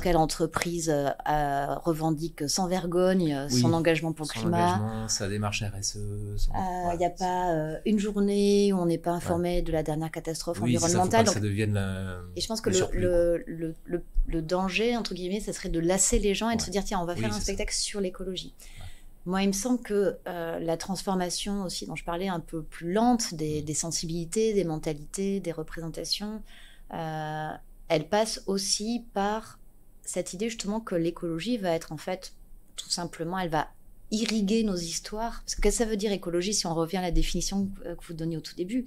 quelle entreprise revendique sans vergogne son engagement pour le climat. Sa démarche RSE. Il n'y a pas une journée où on n'est pas informé de la dernière catastrophe environnementale. Ça devienne et je pense que le danger, entre guillemets, ça serait de lasser les gens et de se dire, tiens, on va faire un spectacle sur l'écologie. Moi, il me semble que la transformation aussi dont je parlais, un peu plus lente, des sensibilités, des mentalités, des représentations, elle passe aussi par cette idée justement que l'écologie va être en fait, tout simplement, elle va irriguer nos histoires. Parce que qu'est-ce que ça veut dire écologie si on revient à la définition que vous donniez au tout début?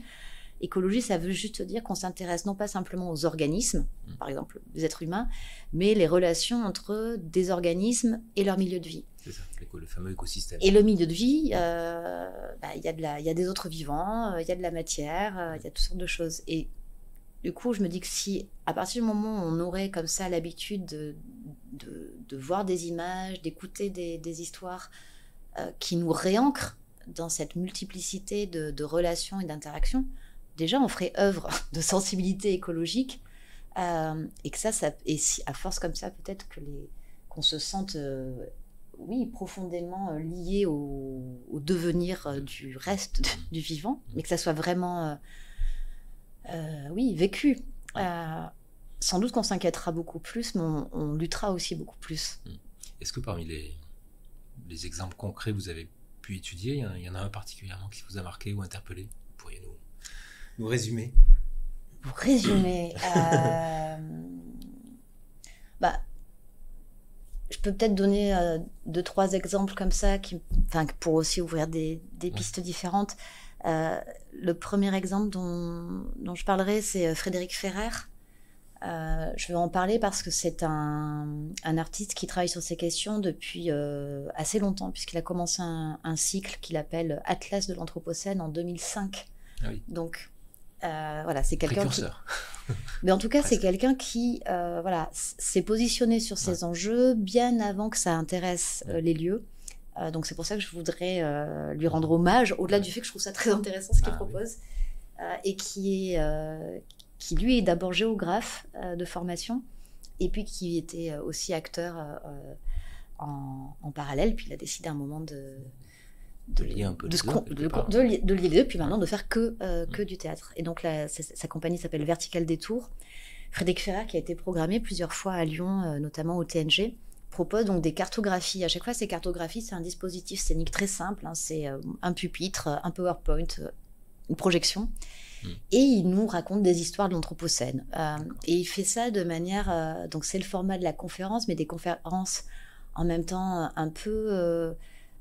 Écologie, ça veut juste dire qu'on s'intéresse non pas simplement aux organismes, par exemple les êtres humains, mais les relations entre des organismes et leur milieu de vie. C'est ça, le fameux écosystème. Et le milieu de vie, il y a des autres vivants, il y a de la matière, il y a toutes sortes de choses. Et du coup, je me dis que si, à partir du moment où on aurait comme ça l'habitude de voir des images, d'écouter des histoires qui nous réancrent dans cette multiplicité de relations et d'interactions, déjà, on ferait œuvre de sensibilité écologique et que et si, à force comme ça, peut-être qu'on se sente profondément lié au devenir du reste du vivant, mais que ça soit vraiment vécu. Sans doute qu'on s'inquiétera beaucoup plus, mais on luttera aussi beaucoup plus. Est-ce que parmi les exemples concrets que vous avez pu étudier, il y en a un particulièrement qui vous a marqué ou interpellé? Vous pourriez nous résumer? Pour résumer, je peux peut-être donner 2-3 exemples comme ça, pour aussi ouvrir des pistes différentes. Le premier exemple dont je parlerai, c'est Frédéric Ferrer. Je vais en parler parce que c'est un artiste qui travaille sur ces questions depuis assez longtemps, puisqu'il a commencé un cycle qu'il appelle Atlas de l'Anthropocène en 2005. Ah oui. Donc, c'est quelqu'un qui... Mais en tout cas, c'est quelqu'un qui s'est positionné sur ces enjeux bien avant que ça intéresse les lieux. Donc c'est pour ça que je voudrais lui rendre hommage, au-delà du fait que je trouve ça très intéressant ce qu'il propose, et qui lui est d'abord géographe de formation, et puis qui était aussi acteur en parallèle, puis il a décidé à un moment de lier un peu de lier les deux, puis maintenant de faire que du théâtre. Et donc sa compagnie s'appelle Vertical Détour. Frédéric Ferrer, qui a été programmé plusieurs fois à Lyon, notamment au TNG, propose donc des cartographies. À chaque fois, ces cartographies, c'est un dispositif scénique très simple. C'est un pupitre, un PowerPoint, une projection. Et il nous raconte des histoires de l'Anthropocène. Et il fait ça de manière... donc, c'est le format de la conférence, mais des conférences en même temps un peu...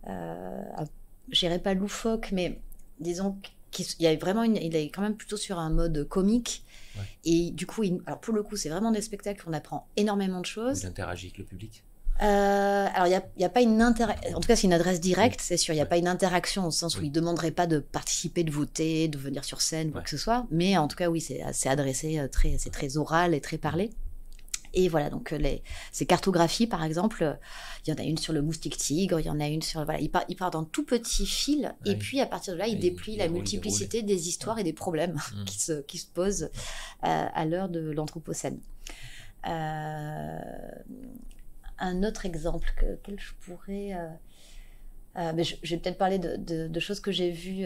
je dirais pas loufoque, mais disons qu'il est quand même plutôt sur un mode comique. Ouais. Et du coup, alors pour le coup, c'est vraiment des spectacles où on apprend énormément de choses. Vous interagissez avec le public? Alors, il n'y a pas une interaction. En tout cas, c'est une adresse directe, c'est sûr. Il n'y a pas une interaction au sens où il ne demanderait pas de participer, de voter, de venir sur scène, quoi que ce soit. Mais en tout cas, oui, c'est adressé, c'est très oral et très parlé. Et voilà, donc ces cartographies, par exemple, il y en a une sur le moustique tigre, il y en a une sur... Voilà, il part dans tout petit fil, et puis à partir de là, il déplie la multiplicité des histoires et des problèmes qui se posent à l'heure de l'Anthropocène. Un autre exemple que je pourrais... je vais peut-être parler de choses que j'ai vues,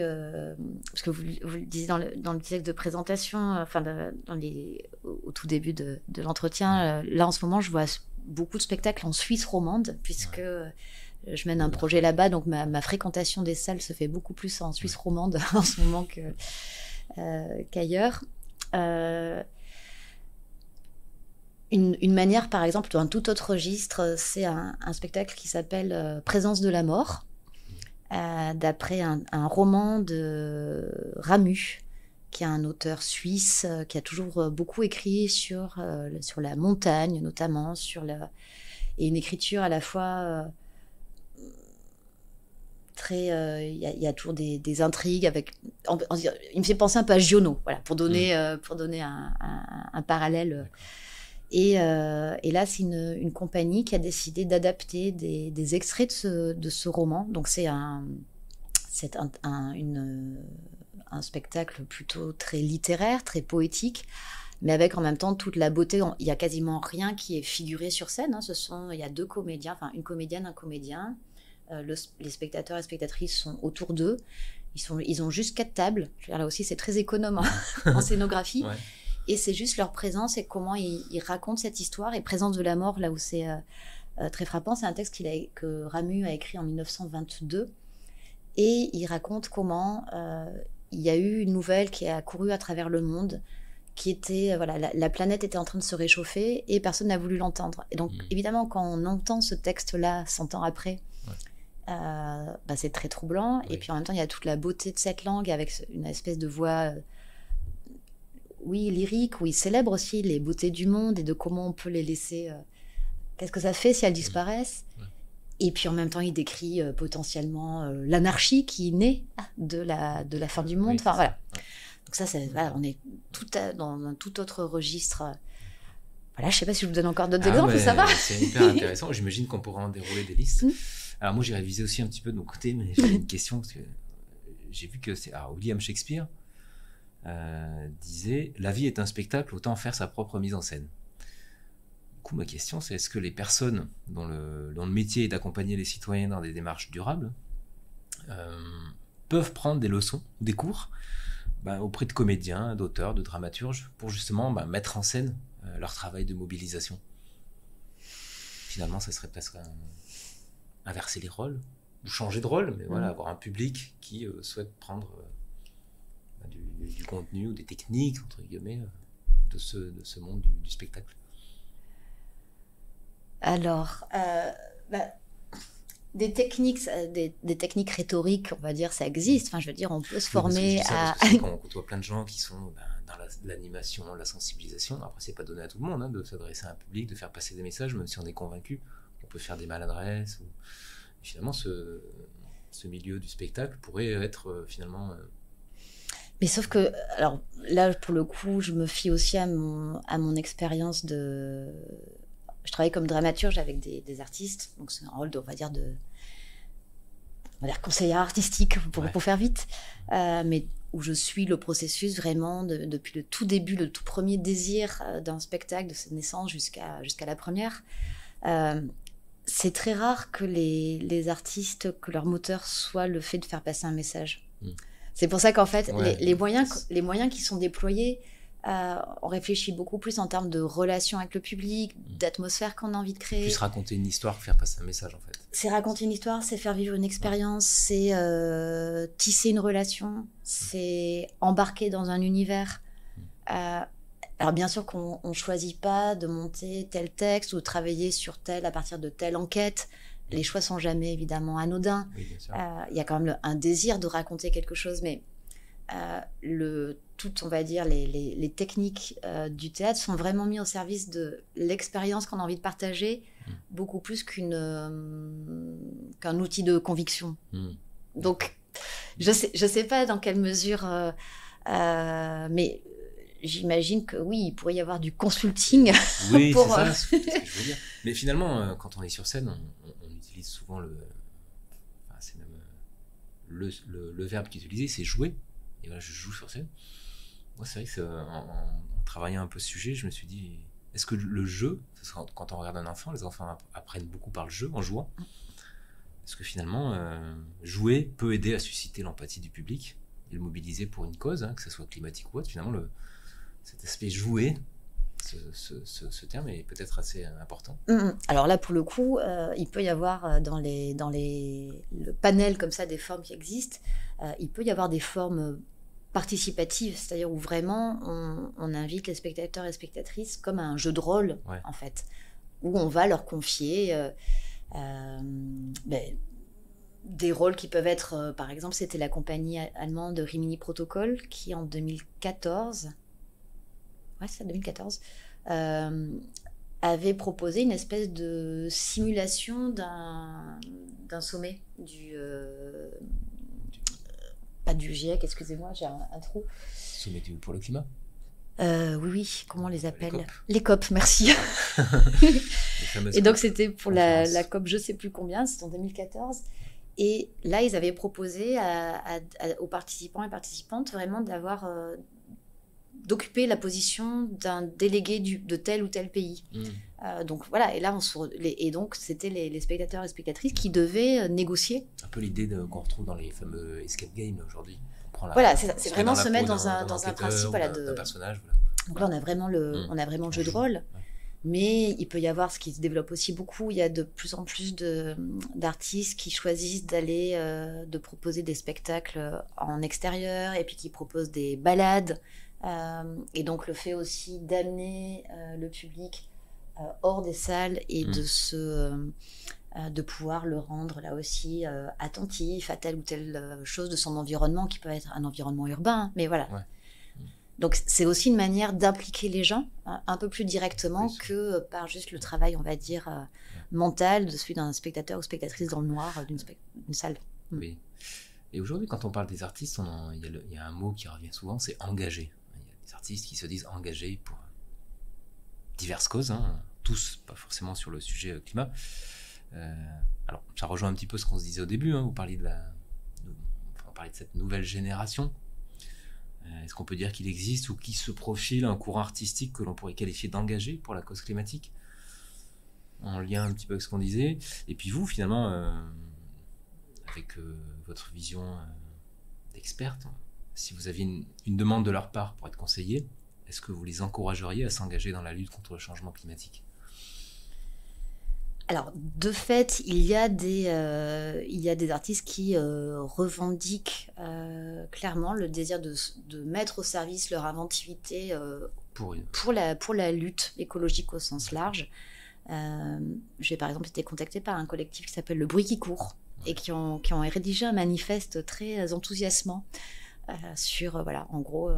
parce que vous le disiez dans le texte de présentation, au tout début de l'entretien. Là, en ce moment, je vois beaucoup de spectacles en Suisse romande, puisque je mène un projet là-bas, donc ma fréquentation des salles se fait beaucoup plus en Suisse romande en ce moment qu'ailleurs. Une manière, par exemple, d'un tout autre registre, c'est un spectacle qui s'appelle Présence de la mort, d'après un roman de Ramu, qui est un auteur suisse qui a toujours beaucoup écrit sur la montagne, notamment, et une écriture à la fois très... Il y a toujours des intrigues avec... il me fait penser un peu à Giono, voilà, pour donner un parallèle... Et là, c'est une compagnie qui a décidé d'adapter des extraits de ce roman. Donc, c'est c'est un spectacle plutôt très littéraire, très poétique, mais avec en même temps toute la beauté. Il n'y a quasiment rien qui est figuré sur scène. Il y a 2 comédiens, enfin une comédienne, un comédien. Les spectateurs et spectatrices sont autour d'eux. Ils ont juste 4 tables. Je veux dire, là aussi, c'est très économe en scénographie. Ouais. Et c'est juste leur présence et comment ils racontent cette histoire. Et Présence de la mort, là où c'est très frappant, c'est un texte que Ramu a écrit en 1922. Et il raconte comment il y a eu une nouvelle qui a couru à travers le monde, qui était, la planète était en train de se réchauffer et personne n'a voulu l'entendre. Et donc, évidemment, quand on entend ce texte-là 100 ans après, c'est très troublant. Oui. Et puis en même temps, il y a toute la beauté de cette langue avec une espèce de voix, lyrique, où il célèbre aussi les beautés du monde et de comment on peut les laisser. Qu'est-ce que ça fait si elles disparaissent ? Oui. Et puis en même temps, il décrit potentiellement l'anarchie qui naît de la fin du monde. Oui, enfin, voilà. Ouais. Donc ça, on est dans un tout autre registre. Voilà, je ne sais pas si je vous donne encore d'autres exemples, ça va. C'est hyper intéressant. J'imagine qu'on pourra en dérouler des listes. Alors moi, j'ai révisé aussi un petit peu de mon côté, mais j'ai une question, parce que j'ai vu que William Shakespeare disait « La vie est un spectacle, autant faire sa propre mise en scène ». Du coup, ma question, c'est est-ce que les personnes dont le métier est d'accompagner les citoyens dans des démarches durables peuvent prendre des leçons, des cours auprès de comédiens, d'auteurs, de dramaturges, pour justement mettre en scène leur travail de mobilisation. Finalement, ça serait presque inverser les rôles, ou changer de rôle, mais voilà, avoir un public qui souhaite prendre du contenu ou des techniques, entre guillemets, de ce monde du spectacle. Alors, des techniques rhétoriques, on va dire, ça existe. Enfin, je veux dire, on peut se former à... Quand on côtoie plein de gens qui sont dans l'animation, la sensibilisation, après, c'est pas donné à tout le monde de s'adresser à un public, de faire passer des messages, même si on est convaincu. On peut faire des maladresses. Finalement, ce milieu du spectacle pourrait être finalement... Mais sauf que, alors là, pour le coup, je me fie aussi à mon expérience de... Je travaille comme dramaturge avec des artistes, donc c'est un rôle, on va dire conseillère artistique, pour faire vite, mais où je suis le processus vraiment depuis le tout début, le tout premier désir d'un spectacle, de sa naissance jusqu'à la première. C'est très rare que les artistes, que leur moteur soit le fait de faire passer un message. C'est pour ça qu'en fait, les moyens qui sont déployés, on réfléchit beaucoup plus en termes de relations avec le public, d'atmosphère qu'on a envie de créer. Plus raconter une histoire que faire passer un message, en fait. C'est raconter une histoire, c'est faire vivre une expérience, c'est tisser une relation, c'est embarquer dans un univers. Alors bien sûr qu'on ne choisit pas de monter tel texte ou de travailler sur à partir de telle enquête. Les choix sont jamais évidemment anodins. Oui, bien sûr. Y a quand même un désir de raconter quelque chose, mais on va dire, les techniques du théâtre sont vraiment mis au service de l'expérience qu'on a envie de partager, beaucoup plus qu'un outil de conviction. Donc, je sais pas dans quelle mesure, mais j'imagine que oui, il pourrait y avoir du consulting. Oui, c'est ça, c'est ce que je veux dire. Mais finalement, quand on est sur scène, on utilise souvent c'est même le verbe qui est utilisé, c'est jouer. Et voilà, je joue sur scène. Moi, c'est vrai que en travaillant un peu ce sujet, je me suis dit, est-ce que le jeu, quand on regarde un enfant, les enfants apprennent beaucoup par le jeu, en jouant. Est-ce que finalement, jouer peut aider à susciter l'empathie du public et le mobiliser pour une cause, que ce soit climatique ou autre. Finalement, cet aspect jouer, ce terme est peut-être assez important. Alors là, pour le coup, il peut y avoir dans le panel comme ça des formes qui existent, il peut y avoir des formes participatives, c'est-à-dire où vraiment on invite les spectateurs et spectatrices comme à un jeu de rôle, en fait, où on va leur confier des rôles qui peuvent être, par exemple, c'était la compagnie allemande Rimini Protocol qui en 2014... c'est 2014, avait proposé une espèce de simulation d'un sommet pas du GIEC, excusez-moi, j'ai un trou. Sommet pour le climat. Oui, comment on les appelle ? Les COP, merci. Et donc c'était pour la COP je sais plus combien, c'était en 2014. Et là, ils avaient proposé aux participants et participantes vraiment d'occuper la position d'un délégué de tel ou tel pays. Donc voilà, et là, donc c'était les spectateurs et spectatrices qui devaient négocier. Un peu l'idée qu'on retrouve dans les fameux escape games aujourd'hui. Voilà, c'est vraiment se mettre dans un principe d'un personnage. Voilà. Donc là, on a vraiment le jeu de rôle. Mais il peut y avoir ce qui se développe aussi beaucoup. Il y a de plus en plus d'artistes qui choisissent de proposer des spectacles en extérieur et puis qui proposent des balades. Et donc le fait aussi d'amener le public hors des salles et de pouvoir le rendre là aussi attentif à telle ou telle chose de son environnement qui peut être un environnement urbain. Mais voilà. Ouais. Donc, c'est aussi une manière d'impliquer les gens un peu plus directement que par juste le travail, on va dire, mental de celui d'un spectateur ou spectatrice dans le noir d'une salle. Oui. Et aujourd'hui, quand on parle des artistes, il y a un mot qui revient souvent, c'est engagé. Il y a des artistes qui se disent engagés pour diverses causes, tous, pas forcément sur le sujet climat. Alors, ça rejoint un petit peu ce qu'on se disait au début, vous parliez on parlait de cette nouvelle génération. Est-ce qu'on peut dire qu'il existe ou qu'il se profile un courant artistique que l'on pourrait qualifier d'engagé pour la cause climatique, en lien un petit peu avec ce qu'on disait? Et puis vous, finalement, avec votre vision d'experte, si vous aviez une demande de leur part pour être conseiller, est-ce que vous les encourageriez à s'engager dans la lutte contre le changement climatique? Alors, de fait, il y a des artistes qui revendiquent clairement le désir de mettre au service leur inventivité pour la lutte écologique au sens large. J'ai par exemple été contactée par un collectif qui s'appelle Le Bruit qui court et qui ont rédigé un manifeste très enthousiasmant sur, voilà, en gros...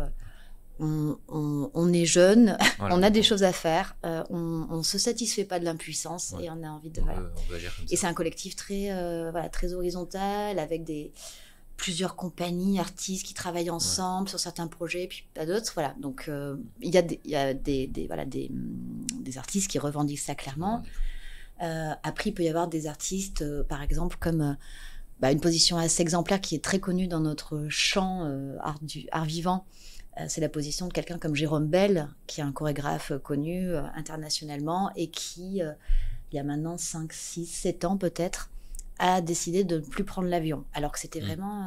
On est jeune, voilà, on a des choses à faire, on ne se satisfait pas de l'impuissance et on a envie de... On peut agir comme ça. Et c'est un collectif très horizontal, avec plusieurs compagnies, artistes qui travaillent ensemble sur certains projets, puis pas d'autres. Voilà. Donc il y a des artistes qui revendiquent ça clairement. Après, il peut y avoir des artistes, par exemple, comme... une position assez exemplaire qui est très connue dans notre champ art vivant. C'est la position de quelqu'un comme Jérôme Bel, qui est un chorégraphe connu internationalement et qui, il y a maintenant 5, 6, 7 ans peut-être, a décidé de ne plus prendre l'avion. Alors que c'était vraiment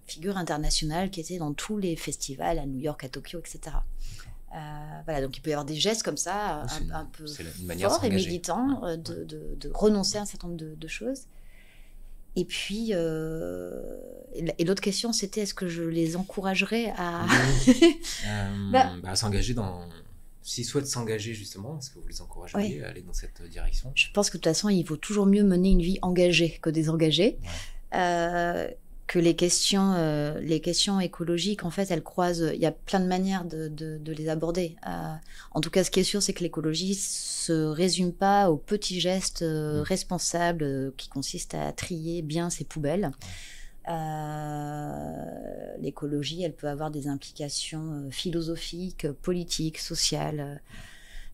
figure internationale qui était dans tous les festivals, à New York, à Tokyo, etc. Voilà, donc il peut y avoir des gestes comme ça, un peu forts et militants, de renoncer à un certain nombre de choses. Et puis, et l'autre question, c'était est-ce que je les encouragerais à... à s'engager dans... S'ils souhaitent s'engager, justement, est-ce que vous les encourageriez à aller dans cette direction? Je pense que de toute façon, il vaut toujours mieux mener une vie engagée que désengagée. Que les questions écologiques, en fait, elles croisent... Il y a plein de manières de les aborder. En tout cas, ce qui est sûr, c'est que l'écologie se résume pas aux petits gestes responsables qui consistent à trier bien ses poubelles. L'écologie, elle peut avoir des implications philosophiques, politiques, sociales.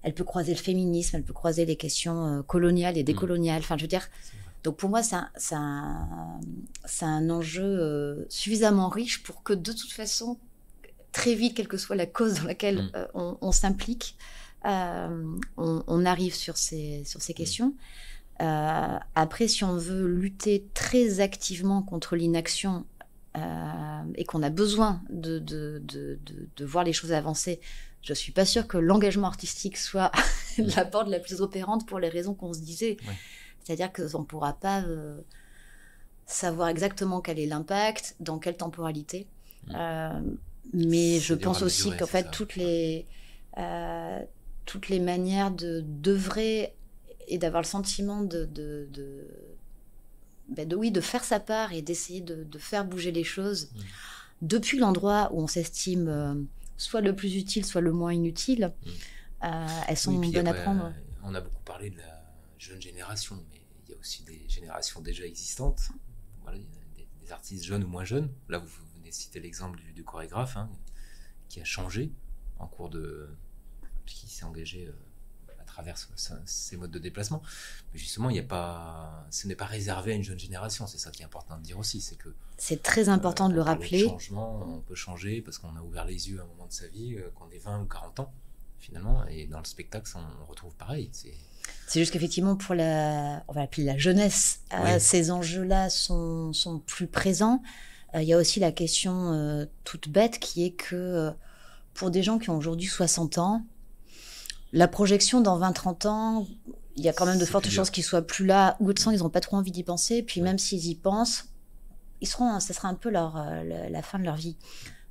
Elle peut croiser le féminisme, elle peut croiser les questions coloniales et décoloniales. Enfin, je veux dire... Donc pour moi, c'est un enjeu suffisamment riche pour que de toute façon, très vite, quelle que soit la cause dans laquelle on s'implique, on arrive sur ces questions. Après, si on veut lutter très activement contre l'inaction et qu'on a besoin de voir les choses avancer, je ne suis pas sûre que l'engagement artistique soit la porte la plus opérante pour les raisons qu'on se disait. Ouais. C'est-à-dire qu'on ne pourra pas savoir exactement quel est l'impact, dans quelle temporalité. Mais je pense aussi qu'en fait, toutes les manières d'œuvrer et d'avoir le sentiment de faire sa part et d'essayer de faire bouger les choses depuis l'endroit où on s'estime soit le plus utile, soit le moins inutile, elles sont bonnes à prendre. On a beaucoup parlé de la jeune génération, mais il y a aussi des générations déjà existantes. Voilà, il y a des artistes jeunes ou moins jeunes. Là, vous venez de citer l'exemple du chorégraphe qui a changé en cours de... qui s'est engagé à travers ces modes de déplacement. Mais justement, ce n'est pas réservé à une jeune génération. C'est ça qui est important de dire aussi. C'est très important de le rappeler. Changement, on peut changer parce qu'on a ouvert les yeux à un moment de sa vie, qu'on ait 20 ou 40 ans, finalement. Et dans le spectacle, on retrouve pareil. C'est juste qu'effectivement, on va l'appeler la jeunesse, ces enjeux-là sont plus présents. Il y a aussi la question toute bête qui est que pour des gens qui ont aujourd'hui 60 ans, la projection dans 20-30 ans, il y a quand même de fortes chances qu'ils soient plus là, ou de toute façon, ils n'ont pas trop envie d'y penser. Puis même s'ils y pensent, ça sera un peu la fin de leur vie.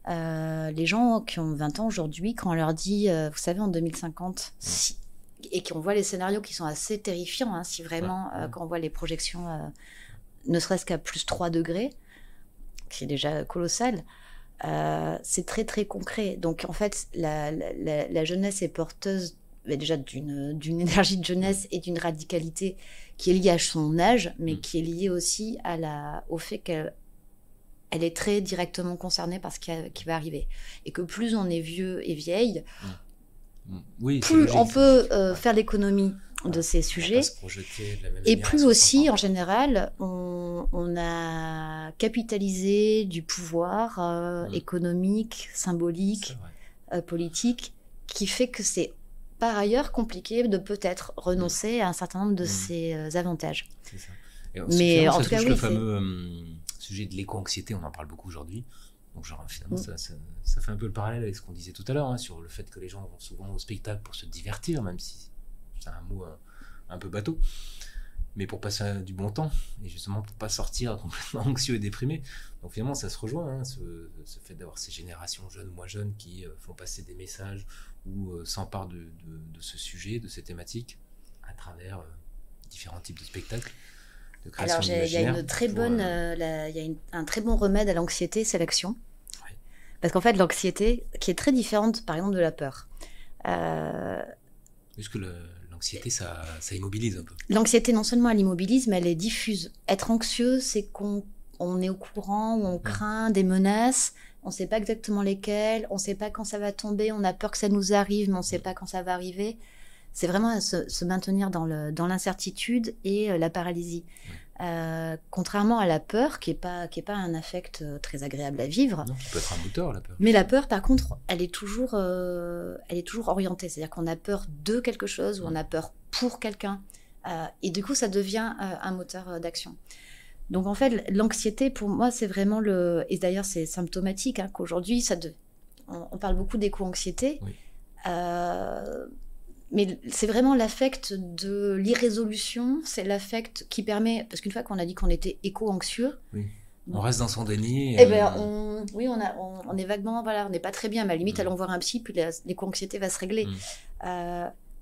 Les gens qui ont 20 ans aujourd'hui, quand on leur dit, vous savez, en 2050, et qu'on voit les scénarios qui sont assez terrifiants, hein, si vraiment, quand on voit les projections, ne serait-ce qu'à plus 3 degrés, qui est déjà colossal, c'est très très concret. Donc en fait, la jeunesse est porteuse déjà d'une énergie de jeunesse et d'une radicalité qui est liée à son âge, mais qui est liée aussi au fait qu'elle est très directement concernée par ce qui va arriver. Et que plus on est vieux et vieille, plus on peut faire l'économie de ces sujets. Et plus aussi, en général, on a capitalisé du pouvoir économique, symbolique, politique, qui fait que c'est par ailleurs compliqué de peut-être renoncer à un certain nombre de ces avantages. C'est ça. Mais en tout cas, le fameux sujet de l'éco-anxiété, on en parle beaucoup aujourd'hui. Donc finalement, ça fait un peu le parallèle avec ce qu'on disait tout à l'heure, hein, sur le fait que les gens vont souvent au spectacle pour se divertir, même si c'est un mot un peu bateau, mais pour passer du bon temps, et justement pour pas sortir complètement anxieux et déprimé. Donc finalement, ça se rejoint, hein, ce fait d'avoir ces générations jeunes, moins jeunes, qui font passer des messages ou s'emparent de ce sujet, de ces thématiques, à travers différents types de spectacles. Alors, il y a une très bonne, un très bon remède à l'anxiété, c'est l'action. Oui. Parce qu'en fait, l'anxiété, qui est très différente, par exemple, de la peur. Puisque l'anxiété, ça immobilise un peu. L'anxiété, non seulement elle immobilise, mais elle est diffuse. Être anxieux, c'est qu'on est au courant, ou on craint des menaces, on ne sait pas exactement lesquelles, on ne sait pas quand ça va tomber, on a peur que ça nous arrive, mais on ne sait pas quand ça va arriver. C'est vraiment se maintenir dans l'incertitude et la paralysie. Contrairement à la peur, qui est pas un affect très agréable à vivre. Non, qui peut être un moteur, la peur. Mais la peur, par contre, elle est toujours orientée. C'est-à-dire qu'on a peur de quelque chose ou on a peur pour quelqu'un. Et du coup, ça devient un moteur d'action. Donc en fait, l'anxiété, pour moi, c'est vraiment et d'ailleurs, c'est symptomatique, hein, qu'aujourd'hui, on parle beaucoup d'éco-anxiété. Oui. Mais c'est vraiment l'affect de l'irrésolution, c'est l'affect qui permet, parce qu'une fois qu'on a dit qu'on était éco-anxieux, on reste dans son déni. On est vaguement, on n'est pas très bien, mais à la limite, allons voir un psy, puis l'éco-anxiété va se régler. Il y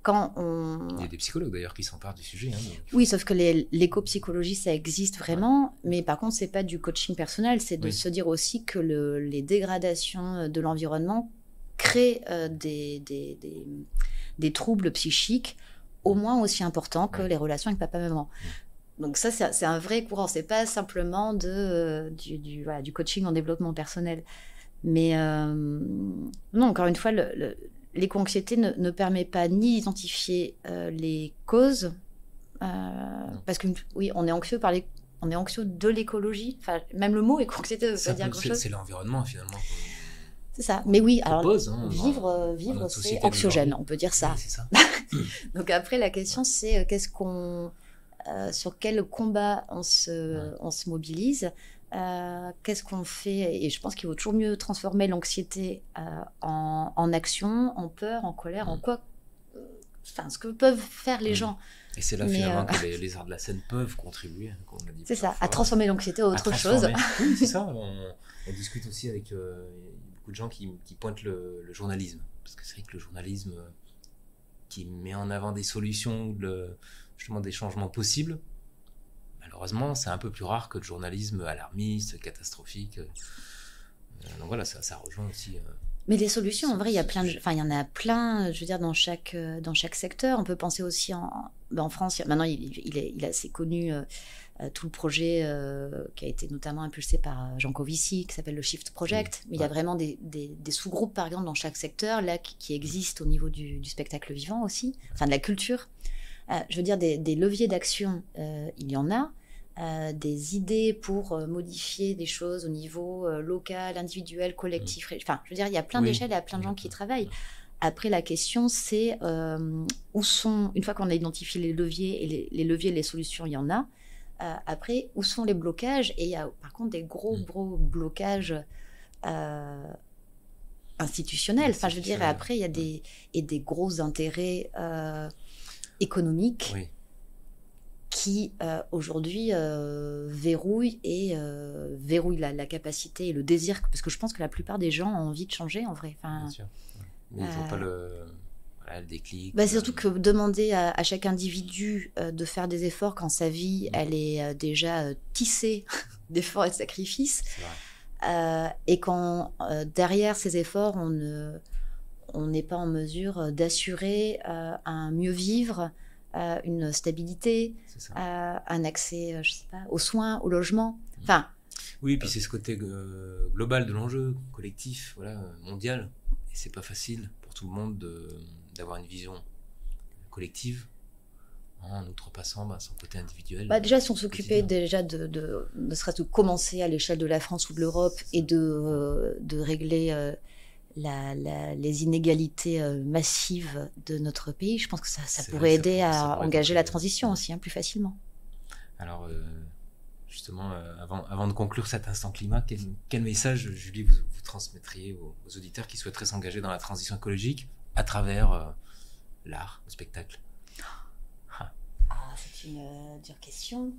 a des psychologues d'ailleurs qui s'emparent du sujet. Hein, oui, sauf que l'éco-psychologie, ça existe vraiment, mais par contre, c'est pas du coaching personnel, c'est de se dire aussi que les dégradations de l'environnement créent des troubles psychiques au moins aussi importants que les relations avec papa-maman. Donc ça, c'est un vrai courant. C'est pas simplement du coaching en développement personnel. Mais non, encore une fois, l'éco-anxiété ne permet pas ni d'identifier les causes, parce que oui, on est anxieux de l'écologie. Enfin, même le mot éco-anxiété ne veut pas dire grand-chose. C'est l'environnement finalement. C'est ça. Mais oui, alors vivre, c'est anxiogène, on peut dire ça. Oui, c'est ça. Donc après, la question, c'est sur quel combat on se mobilise, qu'est-ce qu'on fait. Et je pense qu'il vaut toujours mieux transformer l'anxiété en action, en peur, en colère, en quoi. Enfin, ce que peuvent faire les gens. Et c'est là finalement que les arts de la scène peuvent contribuer, comme on l'a dit. C'est ça, à transformer l'anxiété en autre chose. Oui, c'est ça. On discute aussi avec beaucoup de gens qui pointent le journalisme. Parce que c'est vrai que le journalisme qui met en avant des solutions, justement des changements possibles, malheureusement, c'est un peu plus rare que le journalisme alarmiste, catastrophique. Donc voilà, ça rejoint aussi... Mais les solutions, en vrai, il y en a plein, je veux dire, dans chaque secteur. On peut penser aussi en France, maintenant il est assez connu, tout le projet qui a été notamment impulsé par Jean Covici, qui s'appelle le Shift Project. Mais il y a vraiment des sous-groupes, par exemple, dans chaque secteur, là, qui existent au niveau du spectacle vivant aussi, enfin de la culture. Je veux dire, des leviers d'action, il y en a. Des idées pour modifier des choses au niveau local, individuel, collectif. Enfin, je veux dire, il y a plein d'échelles, il y a plein de gens qui y travaillent. Après, la question, c'est où sont, une fois qu'on a identifié les leviers, et les leviers, les solutions, il y en a. Après, où sont les blocages? Et il y a par contre des gros blocages institutionnels. Enfin, je veux dire, et après, il y a des gros intérêts économiques qui, aujourd'hui, verrouillent la capacité et le désir. Parce que je pense que la plupart des gens ont envie de changer, en vrai. Enfin, bien sûr. Mais ils n'ont pas le déclic. C'est surtout que demander à chaque individu de faire des efforts quand sa vie, elle est déjà tissée d'efforts et de sacrifices. Et quand derrière ces efforts, on n'est pas en mesure d'assurer un mieux vivre, une stabilité, un accès, je sais pas, aux soins, au logement. Enfin. Oui, puis c'est ce côté global de l'enjeu, collectif, mondial. Et c'est pas facile pour tout le monde d'avoir une vision collective en outrepassant son côté individuel. Déjà, si on s'occupait déjà ne serait-ce de commencer à l'échelle de la France ou de l'Europe et de régler les inégalités massives de notre pays, je pense que ça pourrait aider à engager la transition aussi, plus facilement. Alors, justement, avant de conclure cet instant climat, quel message, Julie, vous transmettriez aux auditeurs qui souhaiteraient s'engager dans la transition écologique à travers l'art, le spectacle? C'est une dure question.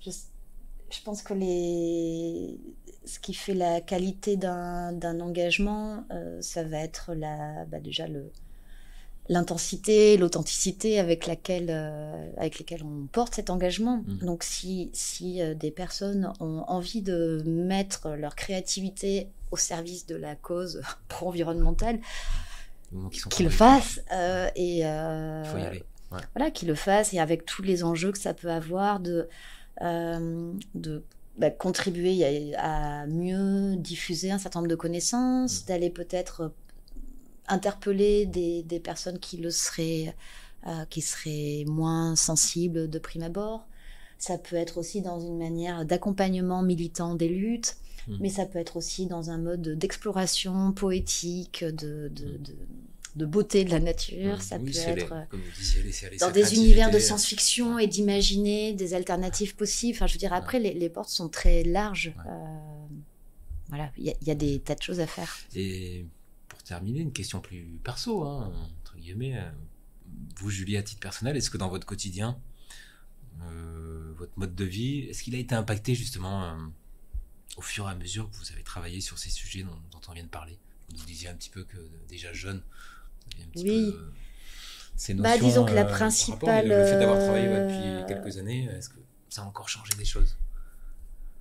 Je pense que ce qui fait la qualité d'un engagement, ça va être déjà l'intensité, l'authenticité avec lesquelles on porte cet engagement. Donc si des personnes ont envie de mettre leur créativité au service de la cause pro-environnementale, qu'ils le fassent. Il faut y aller. Voilà, qu'ils le fassent, et avec tous les enjeux que ça peut avoir de contribuer à mieux diffuser un certain nombre de connaissances, d'aller peut-être interpeller des personnes qui seraient moins sensibles de prime abord. Ça peut être aussi dans une manière d'accompagnement militant des luttes, mais ça peut être aussi dans un mode d'exploration poétique, de beauté de la nature. Ça peut être comme vous disiez, dans des univers de science-fiction et d'imaginer des alternatives possibles. Enfin, je veux dire, après, les portes sont très larges. Voilà, il y a des tas de choses à faire. Et pour terminer, une question plus perso, entre guillemets. Vous, Julie, à titre personnel, est-ce que dans votre quotidien, votre mode de vie, est-ce qu'il a été impacté justement au fur et à mesure que vous avez travaillé sur ces sujets dont on vient de parler? Vous nous disiez un petit peu que déjà jeune, ces notions, disons que la principale... Le fait d'avoir travaillé depuis quelques années, est-ce que ça a encore changé des choses?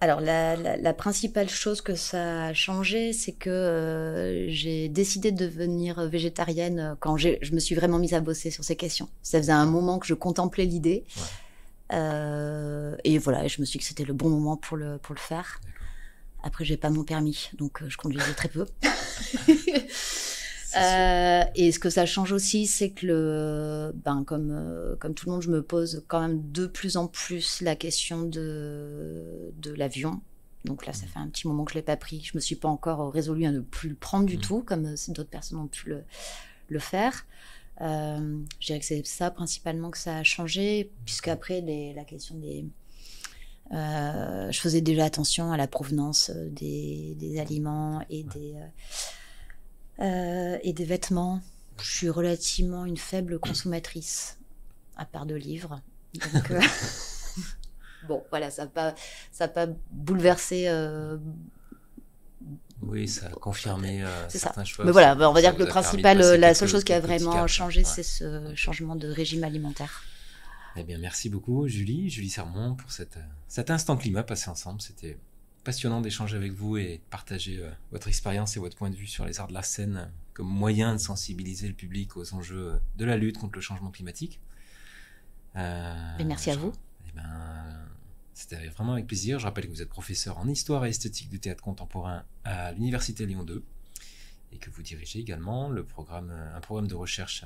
Alors, la principale chose que ça a changé, c'est que j'ai décidé de devenir végétarienne quand je me suis vraiment mise à bosser sur ces questions. Ça faisait un moment que je contemplais l'idée. Et voilà, je me suis dit que c'était le bon moment pour le faire. D'accord. Après, j'ai pas mon permis, donc je conduisais très peu. Et ce que ça change aussi, c'est que comme tout le monde, je me pose quand même de plus en plus la question de l'avion. Donc là, ça fait un petit moment que je l'ai pas pris. Je me suis pas encore résolue à ne plus le prendre du tout, comme d'autres personnes ont pu le faire. Je dirais que c'est ça principalement que ça a changé, puisque après la question des je faisais déjà attention à la provenance des aliments et des vêtements. Je suis relativement une faible consommatrice, à part de livres. Donc, bon, voilà, ça n'a pas bouleversé. Oui, ça a confirmé certains choix. Mais voilà, on va dire que la seule chose qui a vraiment changé, c'est ce changement de régime alimentaire. Eh bien, merci beaucoup, Julie Sermon, pour cet instant climat passé ensemble. C'était passionnant d'échanger avec vous et de partager votre expérience et votre point de vue sur les arts de la scène comme moyen de sensibiliser le public aux enjeux de la lutte contre le changement climatique. Merci à vous. C'était vraiment avec plaisir. Je rappelle que vous êtes professeur en histoire et esthétique du théâtre contemporain à l'Université Lyon 2 et que vous dirigez également un programme de recherche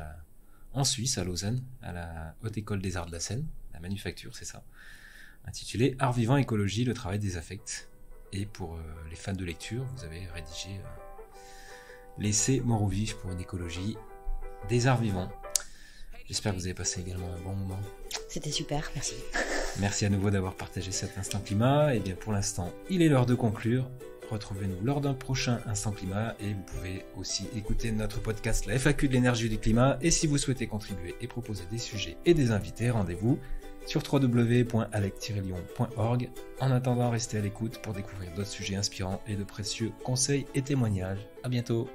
en Suisse, à Lausanne, à la Haute École des Arts de la Seine, la manufacture, c'est ça, intitulé Art vivant, écologie, le travail des affects. Et pour les fans de lecture, vous avez rédigé l'essai Mort ou vif pour une écologie des arts vivants. J'espère que vous avez passé également un bon moment. C'était super, merci. Merci à nouveau d'avoir partagé cet Instant Climat. Et bien pour l'instant, il est l'heure de conclure. Retrouvez-nous lors d'un prochain Instant Climat et vous pouvez aussi écouter notre podcast La FAQ de l'énergie et du climat. Et si vous souhaitez contribuer et proposer des sujets et des invités, rendez-vous sur www.alec-lyon.org. En attendant, restez à l'écoute pour découvrir d'autres sujets inspirants et de précieux conseils et témoignages. À bientôt.